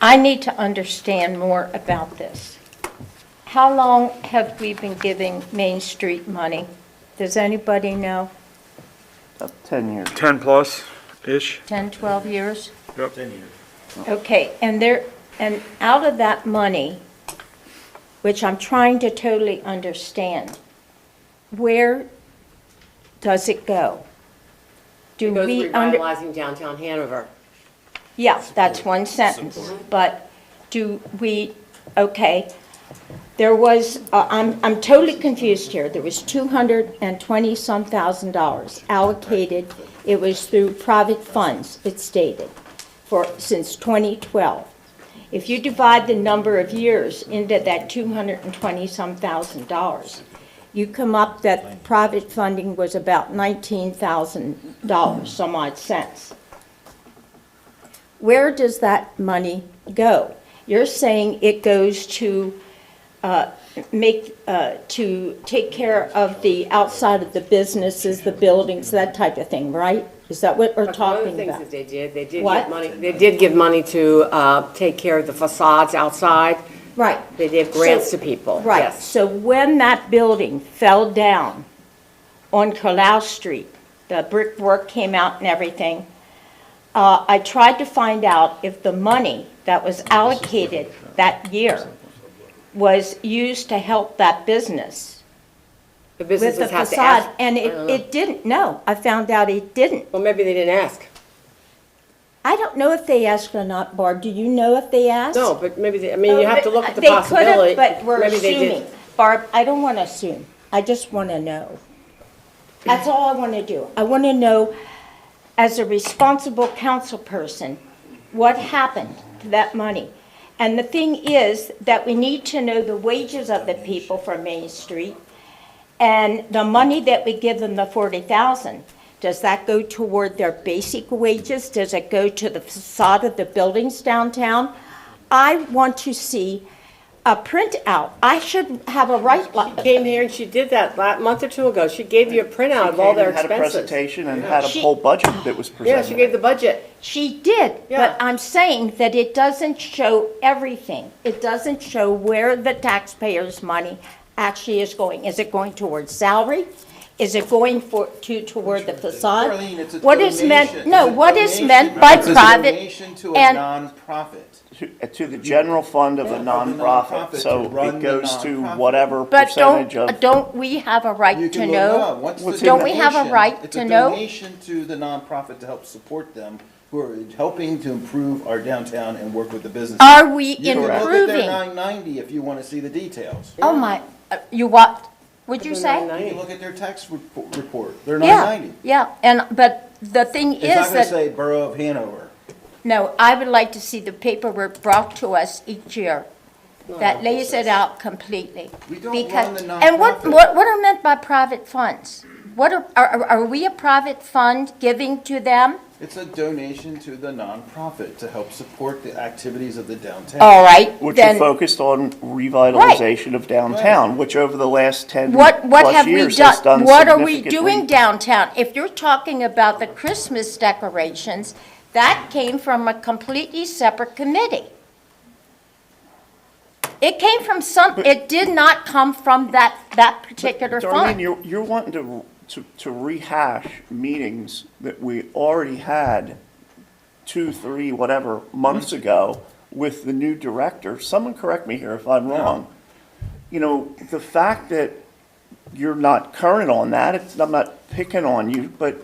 I need to understand more about this. How long have we been giving Main Street money? Does anybody know? About 10 years. 10 plus-ish. 10, 12 years? Yep. Okay, and out of that money, which I'm trying to totally understand, where does it go? It goes we revitalizing downtown Hanover. Yeah, that's one sentence, but do we, okay, there was, I'm totally confused here. There was $220-some thousand allocated. It was through private funds, it stated, since 2012. If you divide the number of years into that $220-some thousand, you come up that private funding was about $19,000, some odd cents. Where does that money go? You're saying it goes to take care of the outside of the businesses, the buildings, that type of thing, right? Is that what we're But one of the talking things about? that they did What? give money, they did give money to take care of the facades outside. Right. They did grants So- to people. Right, Yes. so when that building fell down, on Carlisle Street. The brickwork came out and everything. I tried to find out if the money that was allocated that year was used to help that business The with businesses the have to ask. facade, and I don't know. it didn't. No, I found out it didn't. Well, maybe they didn't ask. I don't know if they asked or not, Barb. Do you know if they asked? No, but maybe they, I mean, you have to look at the They could have, possibility. but we're Maybe they assuming. did. Barb, I don't want to assume. I just want to know. That's all I want to do. I want to know, as a responsible council person, what happened to that money. And the thing is that we need to know the wages of the people from Main Street and the money that we give them, the 40,000. Does that go toward their basic wages? Does it go to the facade of the buildings downtown? I want to see a printout. I should have a right. Came here and she did that month or two ago. She gave you a printout of all their Had a expenses. presentation and had a She- whole budget that was Yeah, presented. she gave the budget. She did, Yeah. but I'm saying that it doesn't show everything. It doesn't show where the taxpayers' money actually is going. Is it going towards salary? Is it going toward the facade? Darlene, it's a What is meant, donation. no, It's a what is donation. meant by It's a private donation to a and, nonprofit. To the general fund of a Of the nonprofit, nonprofit, so to run it the goes to nonprofit. whatever but percentage of. don't we have a You right to can look it up. know? What's What's the in Don't we have a donation? right It's to a know? donation to the nonprofit to help support them, who are helping to improve our downtown and work with the businesses. Are we You can look at improving? their 990 if you want to see the details. Oh my, you what? Would you say? You can look at their tax report. They're Yeah, 990. yeah, but the thing It's not is going to that, say Borough of Hanover. no, I would like to see the paperwork brought to us each year that lays it out completely. We don't Because- run the And what nonprofit. are meant by private funds? What are we a private fund giving to them? It's a donation to the nonprofit to help support the activities of the downtown. All right, Which are then, focused on revitalization of downtown, which over the last 10 what plus have we years has done? done What are we significantly. doing downtown? If you're talking about the Christmas decorations, that came from a completely separate committee. It came from it did not come from that particular Darlene, fund. you're wanting to rehash meetings that we already had 2, 3, whatever months ago with the new director. Someone correct me here if I'm wrong. You know, the fact that you're not current on that, I'm not picking on you, but,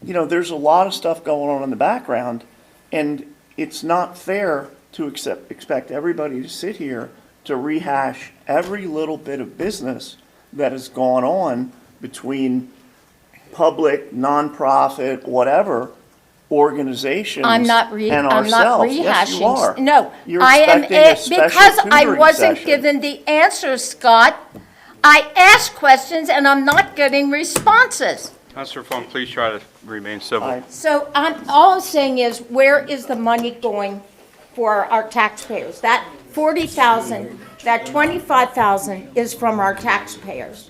you know, there's a lot of stuff going on in the background, and it's not fair to expect everybody to sit here to rehash every little bit of business that has gone on between public, nonprofit, whatever organizations I'm not and ourselves. rehashing. Yes, you are. No, You're I am, expecting a special because I tutoring wasn't session. given the answers, Scott. I asked questions and I'm not getting responses. Councilor Fong, please try to remain civil. Aye. So all I'm saying is, where is the money going for our taxpayers? That 40,000, that 25,000 is from our taxpayers.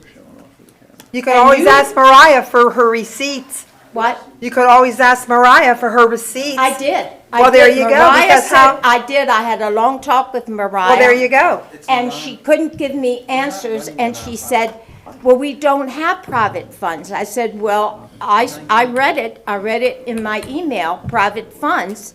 You could And always you- ask Mariah for her receipts. What? You could always ask Mariah for her receipts. I did. Well, there you go, Mariah because said, how- I did. I had a long talk with Mariah. Well, there you go. And she couldn't give me answers, and she said, well, we don't have private funds. I said, well, I read it in my email, private funds.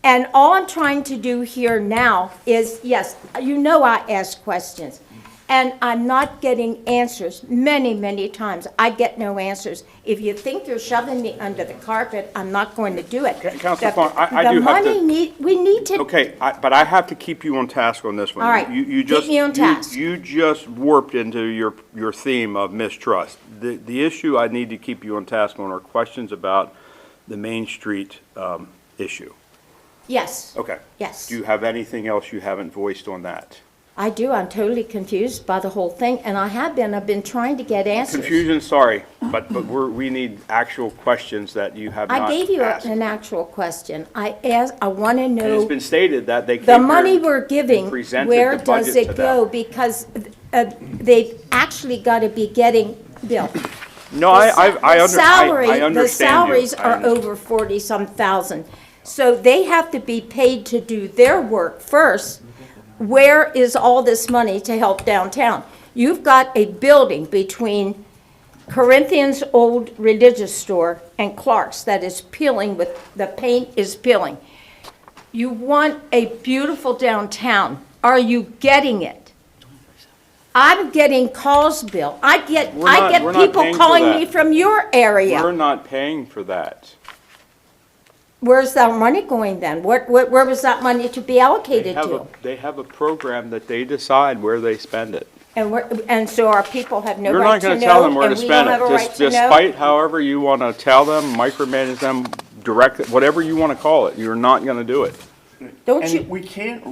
And all I'm trying to do here now is, yes, you know I ask questions, and I'm not getting answers many, many times. I get no answers. If you think you're shoving me under the carpet, I'm not going to do it. Councilor Fong, I do have to. We need to. Okay, but I have to keep you on task on this one. All right, You keep just- me on task. You just warped into your theme of mistrust. The issue I need to keep you on task on are questions about the Main Street issue. Yes. Okay. Yes. Do you have anything else you haven't voiced on that? I do. I'm totally confused by the whole thing, and I've been trying to get answers. Confusion, sorry, but we need actual questions that you have not I gave you asked. an actual question. I want to And it's know, been stated that they came the here money we're and giving, presented where the does budget to it go? them. Because they've actually got to be getting billed. No, I The understand The you. salaries I are understand. over 40-some thousand. So they have to be paid to do their work first. Where is all this money to help downtown? You've got a building between Corinthian's old religious store and Clark's that is peeling with, the paint is peeling. You want a beautiful downtown. Are you getting it? I'm getting calls, Bill. I get We're not people paying for calling that. me from your area. We're not paying for that. Where's that money going then? Where was that money to be allocated to? They have a program that they decide where they spend it. And so our people have no You're right not to going to know, tell them where to and we spend don't have a it. right to know? Despite however you want to tell them, micromanage them, direct, whatever you want to call it, you're not going to do it. Don't you? And we can't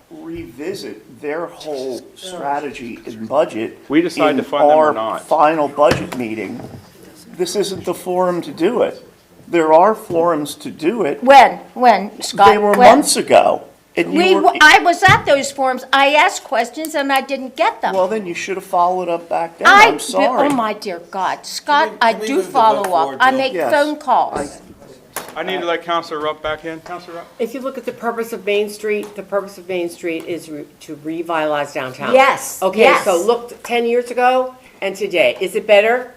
revisit their whole strategy and budget. We decide to fund them or in not. our final budget meeting. This isn't the forum to do it. There are forums to do it. When, Scott? They were when? months ago. And you were, I was at those forums. I asked questions and I didn't get them. well, then you should have followed up back then. I'm sorry. Oh, my dear God. Scott, I can we do move the vote follow up. forward, I Bill? make Yes. phone calls. I need to let Counselor Rupp back in. Counselor Rupp? If you look at the purpose of Main Street, the purpose of Main Street is to revitalize downtown. Yes, Okay, yes. so look 10 years ago and today. Is it better?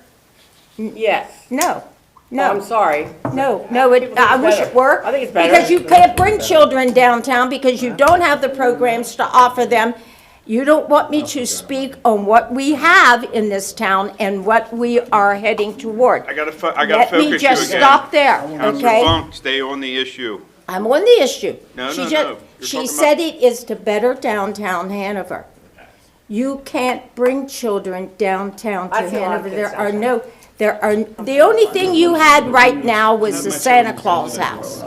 Yes. No, Oh, I'm no, sorry. no, think I it's wish better. it were. I think it's better. Because you can't bring children downtown because you don't have the programs to offer them. You don't want me to speak on what we have in this town and what we are heading toward. I got to focus you Let me just again. stop there, Counselor okay? Funk, stay on the issue. I'm on the issue. No, She no, just- no. You're She talking said it is to better downtown Hanover. You can't bring children downtown to I see a lot of Hanover. kids There are no, the only thing you had right now was the Santa Claus house.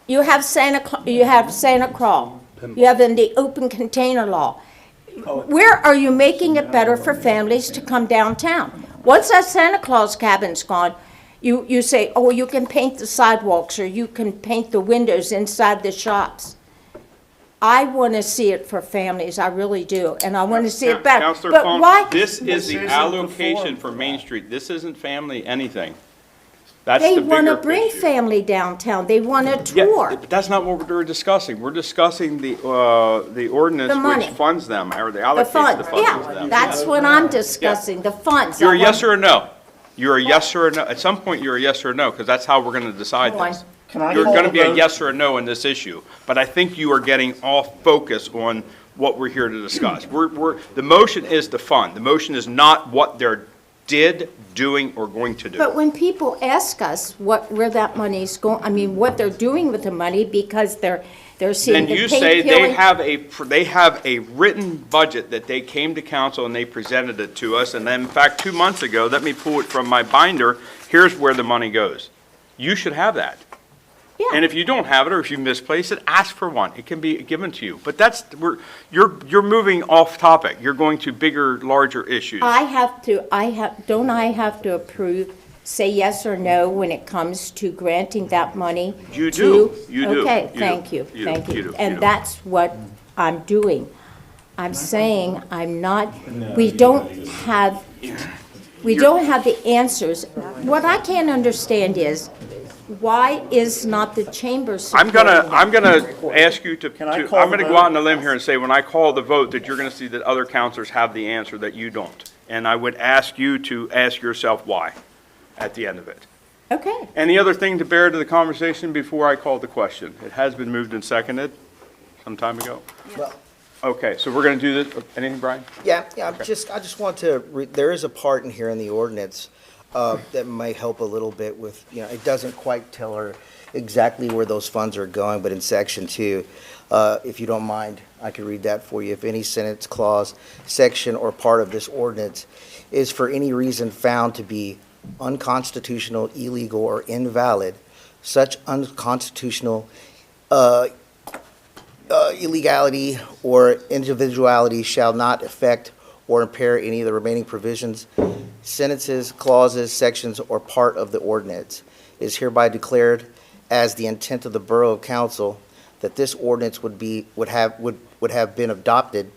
You have Santa Claus, you have in the open container law. Where are you making it better for families to come downtown? Once that Santa Claus cabin's gone, you say, oh, you can paint the sidewalks, or you can paint the windows inside the shops. I want to see it for families, I really do, and I want to see it better. Counselor But Funk, why? this is This the isn't the allocation forum. for Main Street. This isn't family anything. That's They the want to bigger bring issue. family downtown, they want a Yeah, tour. but that's not what we're discussing. We're discussing the ordinance The money. which funds them, or the The allocates funds, the funds to yeah, them. that's what I'm discussing, the funds. You're a I yes want- or a no. You're a yes or a no. At some point, you're a yes or a no, because that's how we're going to decide Go on. this. Can I You're call going to the be a vote? yes or a no in this issue, but I think you are getting off focus on what we're here to discuss. The motion is to fund. The motion is not what they're doing, or going to do. But when people ask us where that money's going, I mean, what they're doing with the money, because they're seeing Then the you paint say they peeling. have a written budget that they came to council and they presented it to us, and then, in fact, 2 months ago, let me pull it from my binder, here's where the money goes. You should have that. Yeah. And if you don't have it, or if you misplace it, ask for one. It can be given to you. But you're moving off topic. You're going to bigger, larger issues. Don't I have to approve, say yes or no when it comes to granting that money? You do. to- You do. Okay, You do. thank you, You do. thank You you. do. You And do. that's what I'm doing. I'm saying we don't have the answers. What I can't understand is, why is not the chamber I'm supporting that? gonna ask you to, I call I'm the gonna go vote? out on a limb here and say, when I call the vote, that you're gonna see that other counselors have the answer that you don't. And I would ask you to ask yourself why at the end of it. Okay. Any other thing to bear to the conversation before I call the question? It has been moved and seconded some time ago. Well- Okay, so we're gonna do this, anything, Brian? Yeah, I just want to, there is a part in here in the ordinance that might help a little bit with, it doesn't quite tell her exactly where those funds are going, but in section 2, if you don't mind, I could read that for you. If any sentence, clause, section, or part of this ordinance is for any reason found to be unconstitutional, illegal, or invalid, such unconstitutional illegality or individuality shall not affect or impair any of the remaining provisions, sentences, clauses, sections, or part of the ordinance. It is hereby declared as the intent of the Borough Council that this ordinance would have been adopted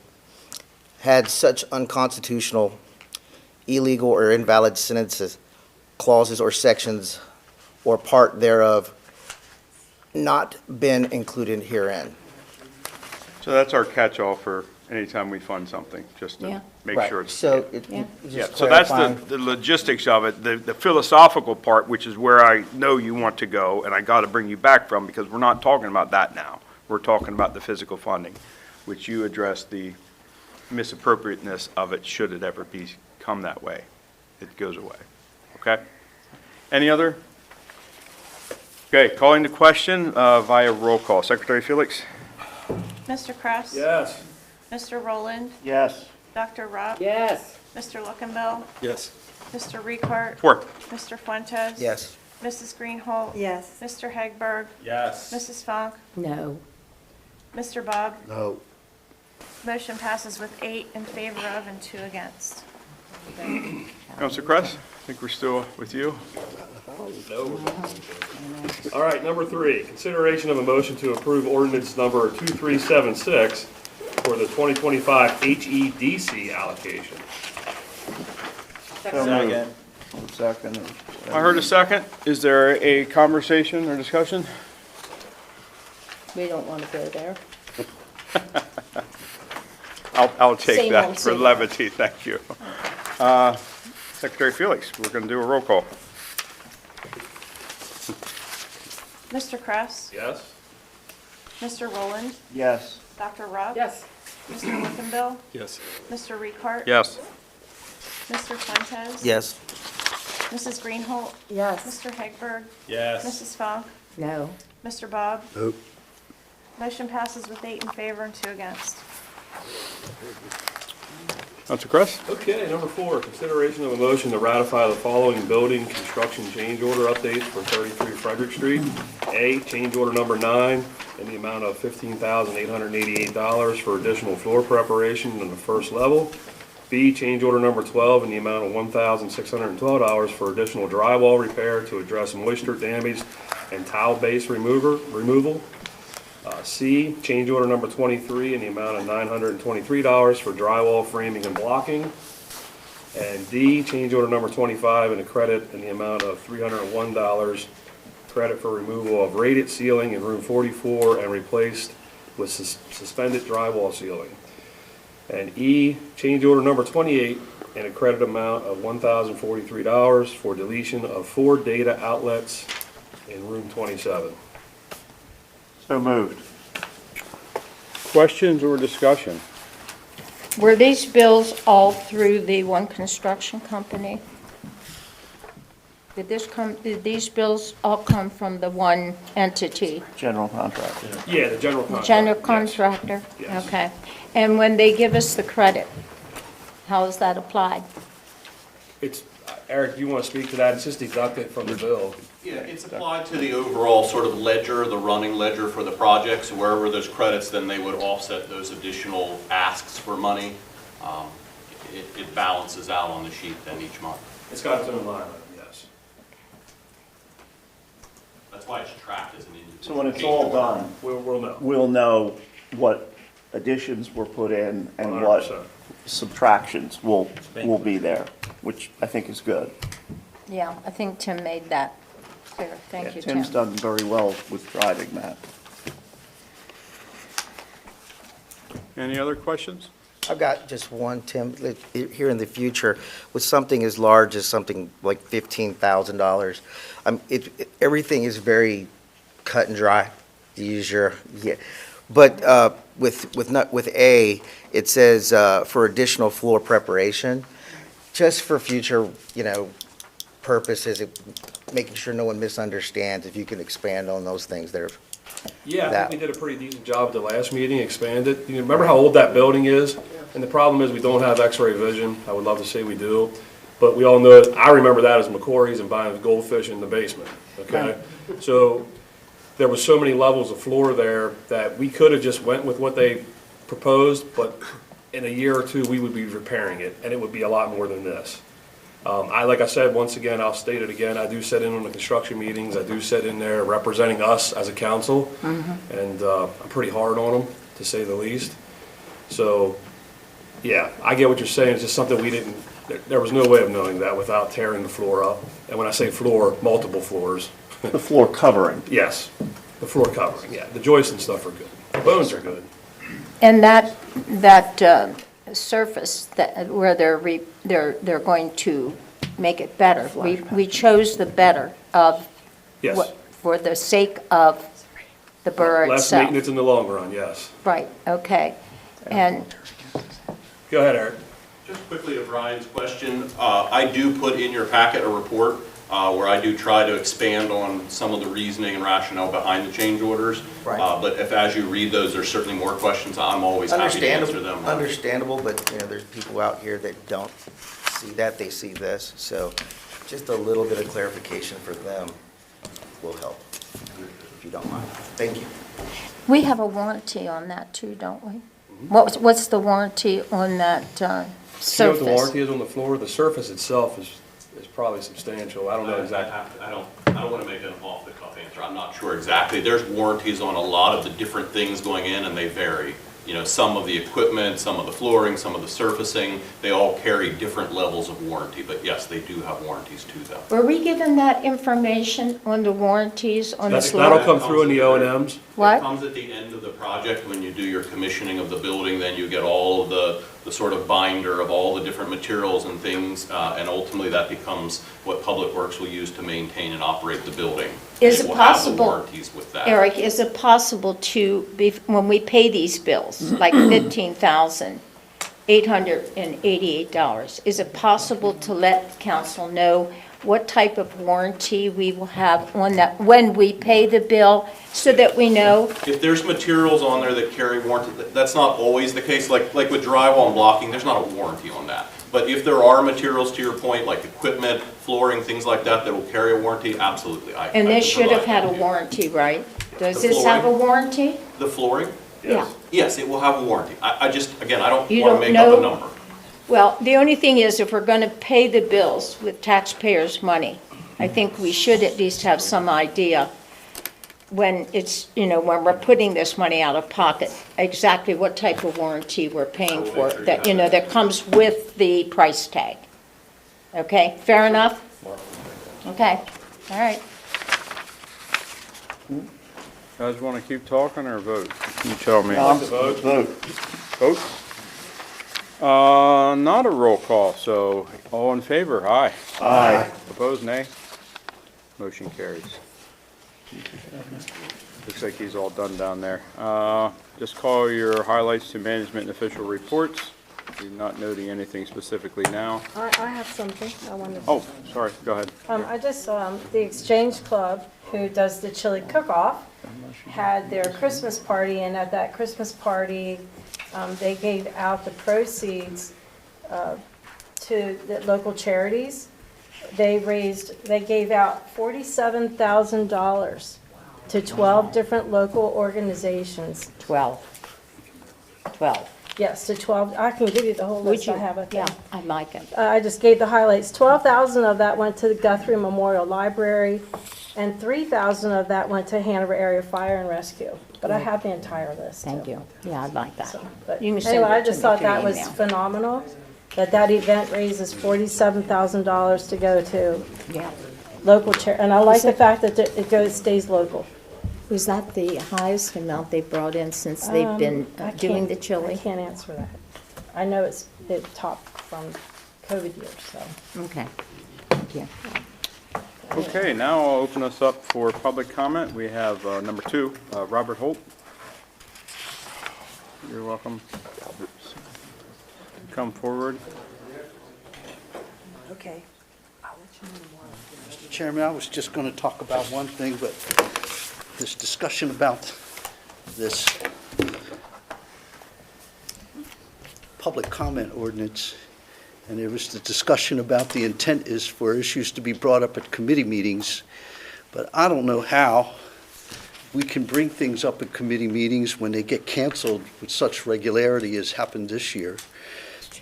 had such unconstitutional, illegal, or invalid sentences, clauses, or sections, or part thereof not been included herein. So that's our catch-all for anytime we fund something, just to Yeah. make Right, sure it's. so Yeah. Yeah, just so that's clarifying. the logistics of it, the philosophical part, which is where I know you want to go, and I got to bring you back from, because we're not talking about that now. We're talking about the physical funding, which you addressed the misappropriateness of it, should it ever become that way. It goes away, okay? Any other? Okay, calling the question via roll call. Secretary Felix? Mr. Kress? Yes. Mr. Rowland? Yes. Dr. Rupp? Yes. Mr. Lookenbill? Yes. Mr. Ricart? 4. Mr. Fuentes? Yes. Mrs. Greenholt? Yes. Mr. Hegberg? Yes. Mrs. Funk? No. Mr. Bob? No. Motion passes with 8 in favor of and 2 against. Counselor Kress? I think we're still with you. No. All right, number 3, consideration of a motion to approve ordinance number 2376 for the 2025 HEDC allocation. Second. Second. I heard a second. Is there a conversation or discussion? We don't want to go there. I'll take Same that old, for same old. levity, thank you. Secretary Felix, we're going to do a roll call. Mr. Kress? Yes? Mr. Rowland? Yes. Dr. Rupp? Yes. Mr. Lookenbill? Yes. Mr. Ricart? Yes. Mr. Fuentes? Yes. Mrs. Greenholt? Yes. Mr. Hegberg? Yes. Mrs. Funk? No. Mr. Bob? Nope. Motion passes with 8 in favor and 2 against. Counselor Kress? Okay, number 4, consideration of a motion to ratify the following building construction change order updates for 33 Frederick Street. A, change order number 9 in the amount of $15,888 for additional floor preparation on the first level. B, change order number 12 in the amount of $1,612 for additional drywall repair to address moisture damage and tile base removal. C, change order number 23 in the amount of $923 for drywall framing and blocking. And D, change order number 25 and a credit in the amount of $301, credit for removal of rated ceiling in room 44 and replaced with suspended drywall ceiling. And E, change order number 28 and a credit amount of $1,043 for deletion of 4 data outlets in room 27. So moved. Questions or discussion? Were these bills all through the one construction company? Did these bills all come from the one entity? General contractor. Yeah, the general contractor. General yes. contractor? Yes. Okay. And when they give us the credit, how is that applied? It's, Eric, do you want to speak to that? It's just deducted from the bill. Yeah, it's applied to the overall sort of ledger, the running ledger for the project. So wherever there's credits, then they would offset those additional asks for money. It balances out on the sheet then each month. It's got its own line item, yes. That's why it's tracked as an individual. So when it's all done, We'll know. we'll know what additions were put in and what 100%. subtractions will be there, which I think is good. Yeah, I think Tim made that clear. Thank you, Tim. Tim's done very well with driving that. Any other questions? I've got just one, Tim, here in the future, with something as large as something like $15,000, everything is very cut and dry, to use your, yeah. But with A, it says for additional floor preparation, just for future, purposes, making sure no one misunderstands, if you can expand on those things there. Yeah, I think we did a pretty decent job at the last meeting, expanded. You remember how old that building is? And the problem is we don't have x-ray vision. I would love to say we do. But we all know, I remember that as McCory's and buying goldfish in the basement, okay? So there was so many levels of floor there that we could have just went with what they proposed, but in a year or two, we would be repairing it, and it would be a lot more than this. Like I said, once again, I'll state it again, I do sit in on the construction meetings, I do sit in there representing us as a council, and I'm pretty hard on them, to say the least. So, yeah, I get what you're saying, it's just something we didn't, there was no way of knowing that without tearing the floor up. And when I say floor, multiple floors. The floor covering. Yes, the floor covering, yeah. The joists and stuff are good. The bones are good. And that surface that, where they're going to make it better, we chose the better of, Yes. for the sake of the borough Less itself. maintenance in the long run, yes. Right, okay. And Go ahead, Eric. Just quickly to Brian's question, I do put in your packet a report where I do try to expand on some of the reasoning and rationale behind the change orders. Right. But if as you read those, there's certainly more questions, I'm always happy to answer them. Understandable, but, there's people out here that don't see that, they see this, so just a little bit of clarification for them will help, if you don't mind. Thank you. we have a warranty on that too, don't we? What's the warranty on that You know what surface? the warranty is on the floor? The surface itself is probably substantial. I don't know exactly. I don't want to make an off-the-cuff answer. I'm not sure exactly. There's warranties on a lot of the different things going in, and they vary. Some of the equipment, some of the flooring, some of the surfacing, they all carry different levels of warranty. But yes, they do have warranties to them. Were we given that information on the warranties on the That'll floor? come through in the O&Ms. What? It comes at the end of the project when you do your commissioning of the building, then you get all of the sort of binder of all the different materials and things, and ultimately that becomes what Public Works will use to maintain and operate the building. Is It it will have the possible, warranties with that. Eric, is it possible to, when we pay these bills, like $15,888, is it possible to let council know what type of warranty we will have on that when we pay the bill, so that we know? If there's materials on there that carry warranty, that's not always the case. Like with drywall and blocking, there's not a warranty on that. But if there are materials, to your point, like equipment, flooring, things like that, that will carry a warranty, absolutely. And this should have had a warranty. warranty, right? Does The this have a warranty? The flooring? Yeah. Yes, it will have a warranty. I just, again, I don't You want to don't make up know? a number. Well, the only thing is, if we're going to pay the bills with taxpayers' money, I think we should at least have some idea when it's, when we're putting this money out of pocket, exactly what type of warranty we're paying for, that, that comes with the price tag. Okay, fair enough? Okay, all right. Guys want to keep talking or vote? You tell me. Vote. Vote? Not a roll call, so all in favor, aye. Aye. Opposed, nay? Motion carries. Looks like he's all done down there. Just call your highlights to management and official reports. You're not noting anything specifically now. I have something I wanted to. Oh, sorry, go ahead. I just, the Exchange Club, who does the chili cook-off, had their Christmas party, and at that Christmas party, they gave out the proceeds to the local charities. They gave out $47,000 to 12 different local organizations. 12. Yes, to 12, I can give you the whole list, I have it there. Yeah, I like it. I just gave the highlights. 12,000 of that went to the Guthrie Memorial Library, and 3,000 of that went to Hanover Area Fire and Rescue. But I have the entire list. Thank too. you. Yeah, I like that. But You can send anyway, I it to just me thought through that was email. phenomenal, that event raises $47,000 to go to Yeah. local and I like the fact that stays local. Was that the highest amount they brought in since they've been I doing can't- the chili? I can't answer that. I know it topped from COVID years, so. Okay, thank you. Okay, now I'll open us up for public comment. We have number 2, Robert Holt. You're welcome. Come forward. Okay. Mr. Chairman, I was just going to talk about one thing, but this discussion about this public comment ordinance, and there was the discussion about the intent is for issues to be brought up at committee meetings, but I don't know how we can bring things up at committee meetings when they get canceled with such regularity as happened this year.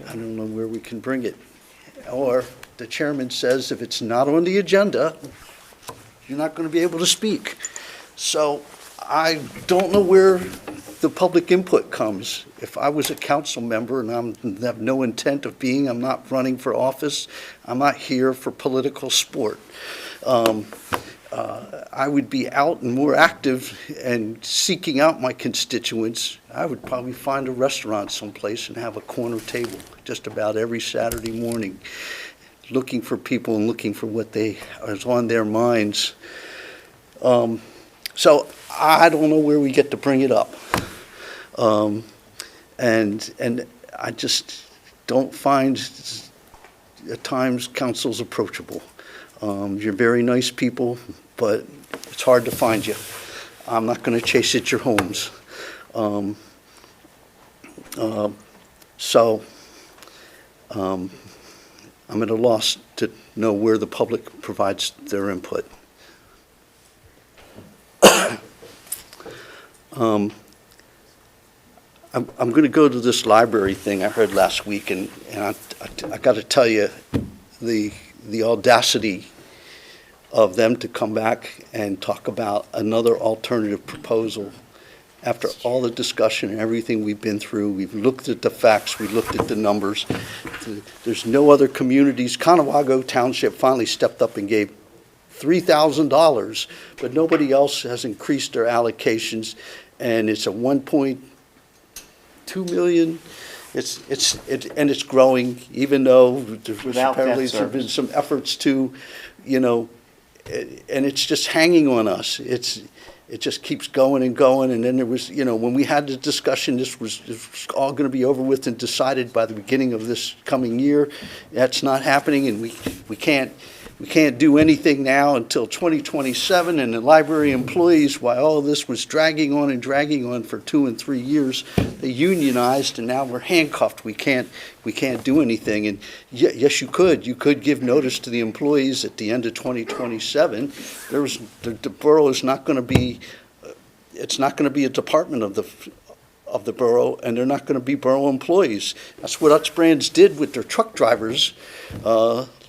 I don't know where we can bring it. Or the chairman says if it's not on the agenda, you're not going to be able to speak. So I don't know where the public input comes. If I was a council member and I have no intent of being, I'm not running for office, I'm not here for political sport. I would be out and more active and seeking out my constituents, I would probably find a restaurant someplace and have a corner table just about every Saturday morning, looking for people and looking for what is on their minds. So I don't know where we get to bring it up. And I just don't find at times council's approachable. You're very nice people, but it's hard to find you. I'm not going to chase at your homes. So I'm at a loss to know where the public provides their input. I'm going to go to this library thing I heard last week, and I got to tell you, the audacity of them to come back and talk about another alternative proposal after all the discussion and everything we've been through. We've looked at the facts, we looked at the numbers. There's no other communities. Conewago Township finally stepped up and gave $3,000, but nobody else has increased their allocations, and it's a 1.2 million. And it's growing, even though apparently there have been some efforts to, and it's just hanging on us. It just keeps going and going, and then there was, when we had the discussion, this was all going to be over with and decided by the beginning of this coming year. That's not happening, and we can't do anything now until 2027, and the library employees, while all of this was dragging on for 2 and 3 years, they unionized, and now we're handcuffed. We can't do anything. And yes, you could give notice to the employees at the end of 2027. The borough is not going to be, it's not going to be a department of the borough, and they're not going to be borough employees. That's what Utz Brands did with their truck drivers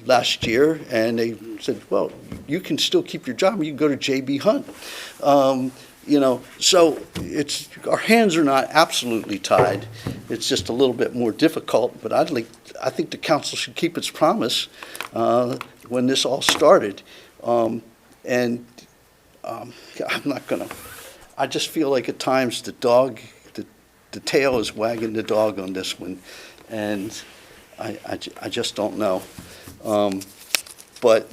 last year, and they said, well, you can still keep your job, you can go to J.B. Hunt. So our hands are not absolutely tied. It's just a little bit more difficult, but I think the council should keep its promise when this all started. I'm not gonna, I just feel like at times the tail is wagging the dog on this one, and I just don't know. But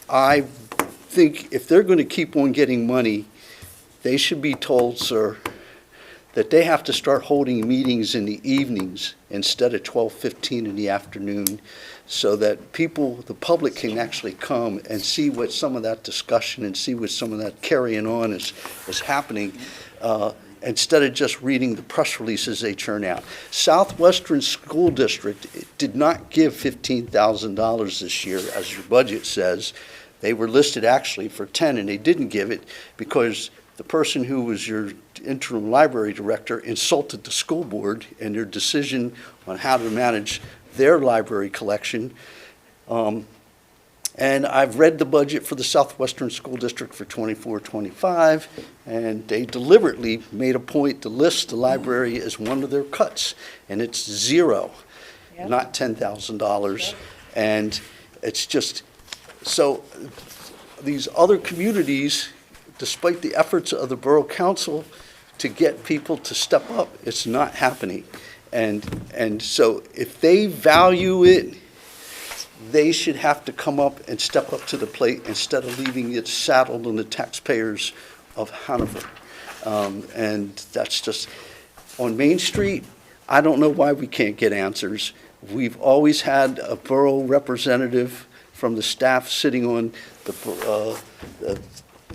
I think if they're going to keep on getting money, they should be told, sir, that they have to start holding meetings in the evenings instead of 12:15 in the afternoon, so that the public can actually come and see what some of that discussion and see what some of that carrying on is happening, instead of just reading the press releases they churn out. Southwestern School District did not give $15,000 this year, as your budget says. They were listed actually for 10, and they didn't give it because the person who was your interim library director insulted the school board and their decision on how to manage their library collection. And I've read the budget for the Southwestern School District for 24-25, and they deliberately made a point to list the library as one of their cuts, and it's zero, not $10,000. And it's just, so these other communities, despite the efforts of the Borough Council to get people to step up, it's not happening. And so if they value it, they should have to come up and step up to the plate instead of leaving it saddled on the taxpayers of Hanover. And that's just, on Main Street, I don't know why we can't get answers. We've always had a borough representative from the staff sitting on the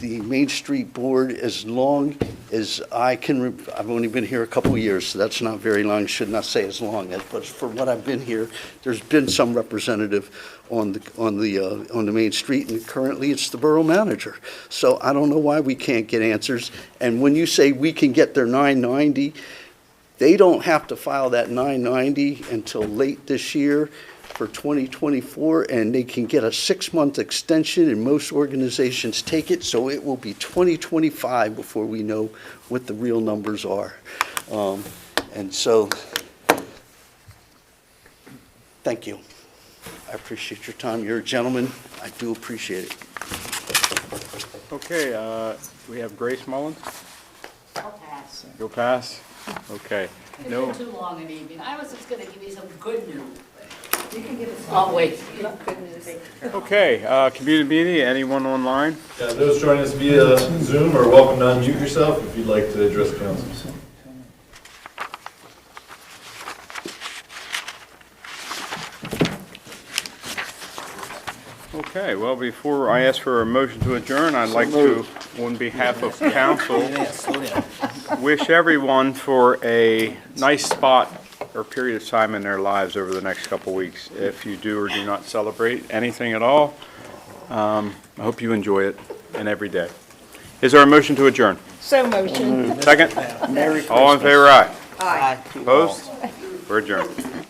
Main Street board as long as I can. I've only been here a couple of years, so that's not very long. Should not say as long as, but for what I've been here, there's been some representative on the Main Street, and currently it's the borough manager. So I don't know why we can't get answers. And when you say we can get their 990, they don't have to file that 990 until late this year for 2024, and they can get a 6-month extension, and most organizations take it, so it will be 2025 before we know what the real numbers are. And so, thank you. I appreciate your time. You're a gentleman. I do appreciate it. Okay, we have Grace Mullins. I'll pass. You'll pass? Okay. It's No. been too long an evening. I was just gonna give you some good news. You can give us. Oh, wait, good news. Okay, community meeting, anyone online? Yeah, those joining us via Zoom are welcome to unmute yourself if you'd like to address council. Okay, well, before I ask for a motion to adjourn, I'd like to, on behalf of council, wish everyone for a nice spot or period of time in their lives over the next couple weeks. If you do or do not celebrate anything at all, I hope you enjoy it and every day. Is there a motion to adjourn? So motion. Second? Merry All in favor, aye. Aye. Opposed? We're adjourned.